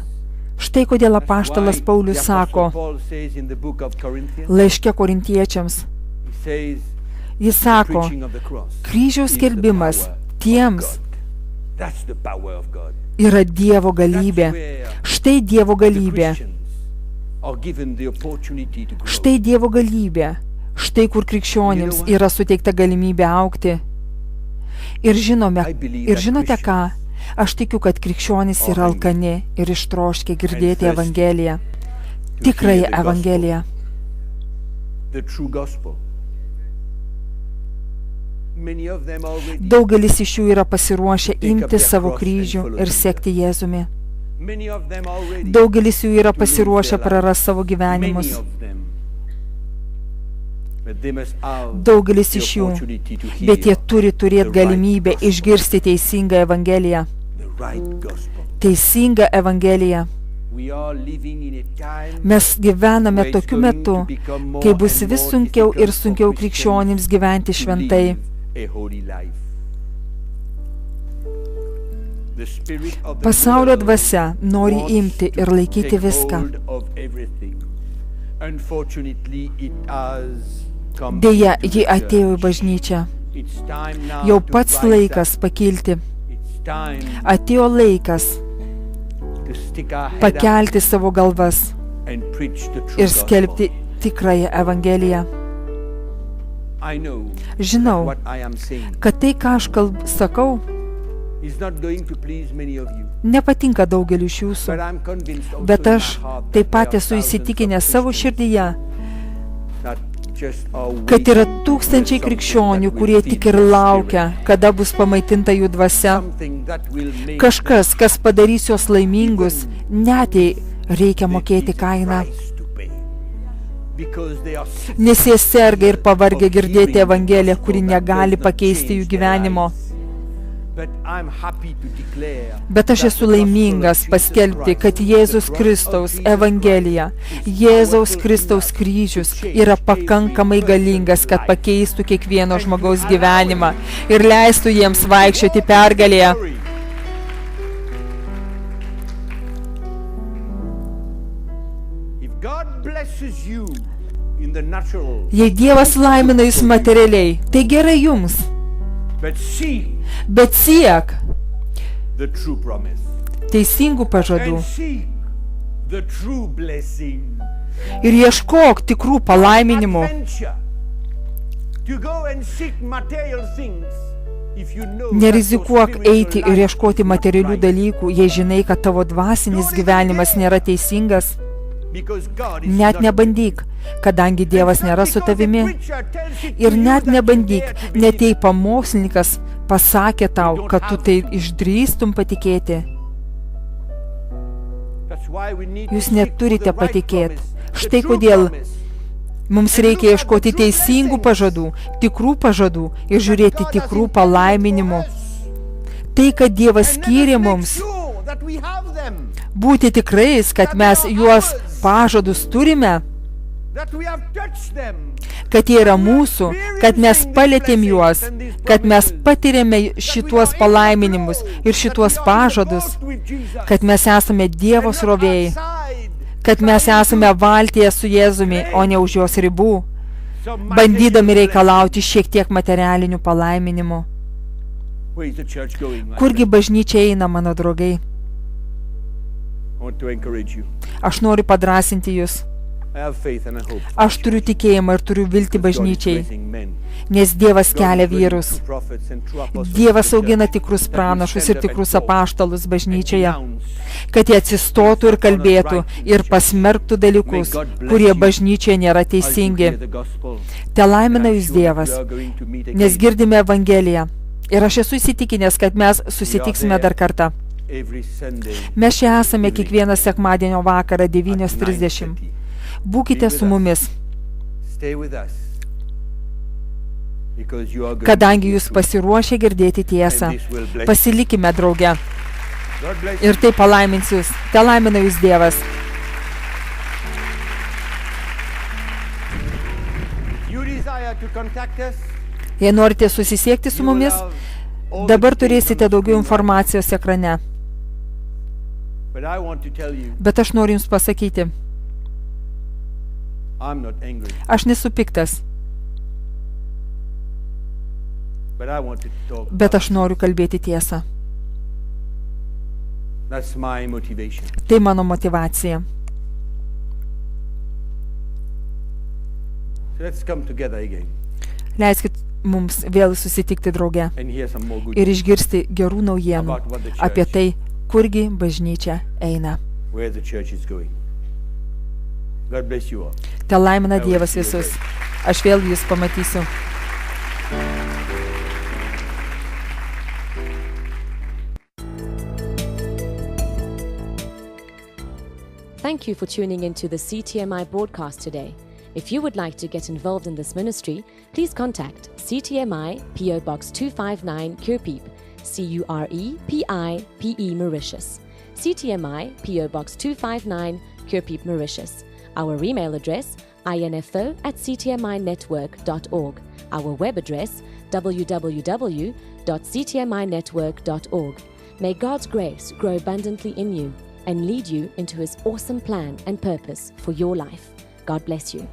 Speaker 3: Štai kodėl apaštalas
Speaker 2: Why
Speaker 3: Paulius
Speaker 2: the
Speaker 3: sako
Speaker 2: Apostle Paul says in the book of Corinthians,
Speaker 3: laiške korintiečiams,
Speaker 2: he says,
Speaker 3: jis sako,
Speaker 2: preaching of the cross
Speaker 3: kryžiaus
Speaker 2: is the
Speaker 3: skelbimas
Speaker 2: power of
Speaker 3: tiems
Speaker 2: God. That's the power of God.
Speaker 3: yra Dievo galybė.
Speaker 2: That's where
Speaker 3: Štai Dievo
Speaker 2: the
Speaker 3: galybė.
Speaker 2: Christians are given the opportunity to grow.
Speaker 3: Štai Dievo galybė. Štai kur krikščionims yra suteikta galimybė aukti. Ir žinote ką? Aš tikiu, kad krikščionys yra alkani ir ištroškę girdėti Evangeliją. Tikrąją Evangeliją.
Speaker 2: The true gospel. Many of them already.
Speaker 3: Daugelis iš jų yra pasiruošę imti savo kryžių ir sekti Jėzumi.
Speaker 2: Many of them already.
Speaker 3: Daugelis jų yra pasiruošę prarasti savo gyvenimus.
Speaker 2: Many of them. But they must have
Speaker 3: Daugelis
Speaker 2: the
Speaker 3: iš jų,
Speaker 2: opportunity to hear
Speaker 3: bet jie turi turėti
Speaker 2: the right
Speaker 3: galimybę
Speaker 2: gospel,
Speaker 3: išgirsti teisingą Evangeliją.
Speaker 2: the right gospel.
Speaker 3: Teisingą Evangeliją.
Speaker 2: We are living in a time
Speaker 3: Mes gyvename
Speaker 2: where it's
Speaker 3: tokiu
Speaker 2: going
Speaker 3: metu,
Speaker 2: to become more
Speaker 3: kai bus
Speaker 2: and
Speaker 3: vis
Speaker 2: more
Speaker 3: sunkiau ir
Speaker 2: difficult
Speaker 3: sunkiau
Speaker 2: for
Speaker 3: krikščionims
Speaker 2: Christians
Speaker 3: gyventi
Speaker 2: to
Speaker 3: šventai.
Speaker 2: live a holy life. The spirit of the
Speaker 3: Pasaulio
Speaker 2: world
Speaker 3: dvasia nori
Speaker 2: wants
Speaker 3: imti
Speaker 2: to
Speaker 3: ir laikyti
Speaker 2: take
Speaker 3: viską.
Speaker 2: hold of everything. Unfortunately, it has come
Speaker 3: Deja,
Speaker 2: into
Speaker 3: ji
Speaker 2: the
Speaker 3: atėjo į
Speaker 2: church.
Speaker 3: bažnyčią.
Speaker 2: It's time now
Speaker 3: Jau
Speaker 2: to
Speaker 3: pats
Speaker 2: rise
Speaker 3: laikas
Speaker 2: up.
Speaker 3: pakilti.
Speaker 2: It's time
Speaker 3: Atėjo laikas
Speaker 2: to stick our head up
Speaker 3: pakelti savo galvas
Speaker 2: and preach the true
Speaker 3: ir
Speaker 2: gospel.
Speaker 3: skelbti tikrąją Evangeliją.
Speaker 2: I know
Speaker 3: Žinau,
Speaker 2: what I am saying
Speaker 3: kad tai, ką aš sakau,
Speaker 2: is not going to please many of you.
Speaker 3: nepatinka daugeliu iš jūsų.
Speaker 2: But I'm convinced also
Speaker 3: Bet
Speaker 2: in
Speaker 3: aš
Speaker 2: my heart
Speaker 3: taip
Speaker 2: that
Speaker 3: pat
Speaker 2: there
Speaker 3: esu
Speaker 2: are thousands
Speaker 3: įsitikinęs
Speaker 2: of
Speaker 3: savo
Speaker 2: Christians
Speaker 3: širdyje,
Speaker 2: that just are
Speaker 3: kad yra
Speaker 2: waiting
Speaker 3: tūkstančiai
Speaker 2: for
Speaker 3: krikščionių,
Speaker 2: something that
Speaker 3: kurie
Speaker 2: will
Speaker 3: tik
Speaker 2: feed
Speaker 3: ir
Speaker 2: their
Speaker 3: laukia,
Speaker 2: spirit.
Speaker 3: kada bus pamaitinta jų dvasia.
Speaker 2: Something that will make
Speaker 3: Kažkas, kas padarys juos laimingus, net jei reikia
Speaker 2: them
Speaker 3: mokėti
Speaker 2: the
Speaker 3: kainą.
Speaker 2: price to pay. Because they are sick
Speaker 3: Nes jie serga ir pavargę
Speaker 2: of
Speaker 3: girdėti
Speaker 2: hearing the
Speaker 3: Evangeliją,
Speaker 2: gospel
Speaker 3: kuri
Speaker 2: that
Speaker 3: negali
Speaker 2: does not
Speaker 3: pakeisti jų
Speaker 2: change their
Speaker 3: gyvenimo.
Speaker 2: lives. But I'm happy to declare
Speaker 3: Bet aš
Speaker 2: that
Speaker 3: esu
Speaker 2: the gospel of
Speaker 3: laimingas
Speaker 2: Jesus
Speaker 3: paskelbti,
Speaker 2: Christ,
Speaker 3: kad
Speaker 2: the
Speaker 3: Jėzus
Speaker 2: cross of
Speaker 3: Kristaus
Speaker 2: Jesus
Speaker 3: Evangelija,
Speaker 2: Christ is
Speaker 3: Jėzaus
Speaker 2: powerful
Speaker 3: Kristaus
Speaker 2: enough
Speaker 3: kryžius
Speaker 2: to change
Speaker 3: yra
Speaker 2: every
Speaker 3: pakankamai
Speaker 2: person's
Speaker 3: galingas, kad
Speaker 2: life.
Speaker 3: pakeistų kiekvieno
Speaker 2: And
Speaker 3: žmogaus
Speaker 2: to allow
Speaker 3: gyvenimą
Speaker 2: it
Speaker 3: ir leistų jiems vaikščioti pergalėje.
Speaker 2: Glory. If God blesses you in the natural,
Speaker 3: Jei Dievas laimina jūs materialiai, tai gerai jums,
Speaker 2: but seek
Speaker 3: bet siek
Speaker 2: the true promise
Speaker 3: teisingų pažadų
Speaker 2: and seek the true blessing.
Speaker 3: ir ieškok tikrų palaiminimų.
Speaker 2: Adventure to go and seek material things if you know
Speaker 3: Nerizikuok
Speaker 2: that your
Speaker 3: eiti ir
Speaker 2: spiritual
Speaker 3: ieškoti
Speaker 2: life is not
Speaker 3: materialių
Speaker 2: right.
Speaker 3: dalykų, jei žinai, kad tavo dvasinis gyvenimas nėra teisingas.
Speaker 2: Because God is
Speaker 3: Net
Speaker 2: not
Speaker 3: nebandyk, kadangi Dievas
Speaker 2: And
Speaker 3: nėra
Speaker 2: not
Speaker 3: su
Speaker 2: because the
Speaker 3: tavimi.
Speaker 2: preacher tells it to
Speaker 3: Ir
Speaker 2: you
Speaker 3: net
Speaker 2: that you
Speaker 3: nebandyk,
Speaker 2: dare to
Speaker 3: net jei
Speaker 2: believe.
Speaker 3: pamokslininkas pasakė tau, kad tu tai išdrįstum patikėti.
Speaker 2: That's why we need to
Speaker 3: Jūs
Speaker 2: seek
Speaker 3: neturite
Speaker 2: for the right
Speaker 3: patikėti.
Speaker 2: promise, the
Speaker 3: Štai
Speaker 2: true
Speaker 3: kodėl
Speaker 2: promise.
Speaker 3: mums reikia ieškoti teisingų pažadų, tikrų pažadų ir žiūrėti
Speaker 2: God has
Speaker 3: tikrų
Speaker 2: intended
Speaker 3: palaiminimų.
Speaker 2: for us.
Speaker 3: Tai, kad Dievas
Speaker 2: And let us
Speaker 3: skyrė
Speaker 2: make
Speaker 3: mums,
Speaker 2: sure that we have them,
Speaker 3: būti tikrais, kad mes juos pažadus turime,
Speaker 2: that we have touched them,
Speaker 3: kad jie yra mūsų, kad mes palėtėm juos, kad mes patiriame šituos palaiminimus ir šituos pažadus, kad mes esame Dievo srovėjai, kad mes esame valtyje su Jėzumi, o ne už jos ribų, bandydami reikalauti šiek tiek materialinių palaiminimų. Kurgi bažnyčia eina, mano draugai? Aš noriu padrasinti jūs. Aš turiu tikėjimą ir turiu viltį bažnyčiai, nes Dievas kelia vyrus. Dievas augina tikrus pranašus ir tikrus apaštalus bažnyčioje, kad jie atsistotų ir kalbėtų ir pasmerktų dalykus, kurie bažnyčioje nėra teisingi. Te laimina jūs Dievas, nes girdime Evangeliją. Ir aš esu įsitikinęs, kad mes susitiksime dar kartą. Mes čia esame kiekvieną sekmadienio vakarą 9:30. Būkite su mumis, kadangi jūs pasiruošę girdėti tiesą. Pasilikime drauge ir tai palaimins jūs. Te laimina jūs Dievas. Jei norite susisiekti su mumis, dabar turėsite daugiau informacijos ekrane. Bet aš noriu jums pasakyti, aš nesu piktas, bet aš noriu kalbėti tiesą. Tai mano motyvacija. Leiskit mums vėl susitikti drauge ir išgirsti gerų naujienų apie tai, kurgi bažnyčia eina. Te laimina Dievas visus. Aš vėl jūs pamatysiu.
Speaker 1: Thank you for tuning into the CTMI broadcast today. If you would like to get involved in this ministry, please contact CTMI PO Box 259 Curepipe, CUREPIPE Mauritius. CTMI PO Box 259 Curepipe Mauritius. Our email address info@ctminetwork.org. Our web address www.ctminetwork.org. May God's grace grow abundantly in you and lead you into His awesome plan and purpose for your life. God bless you.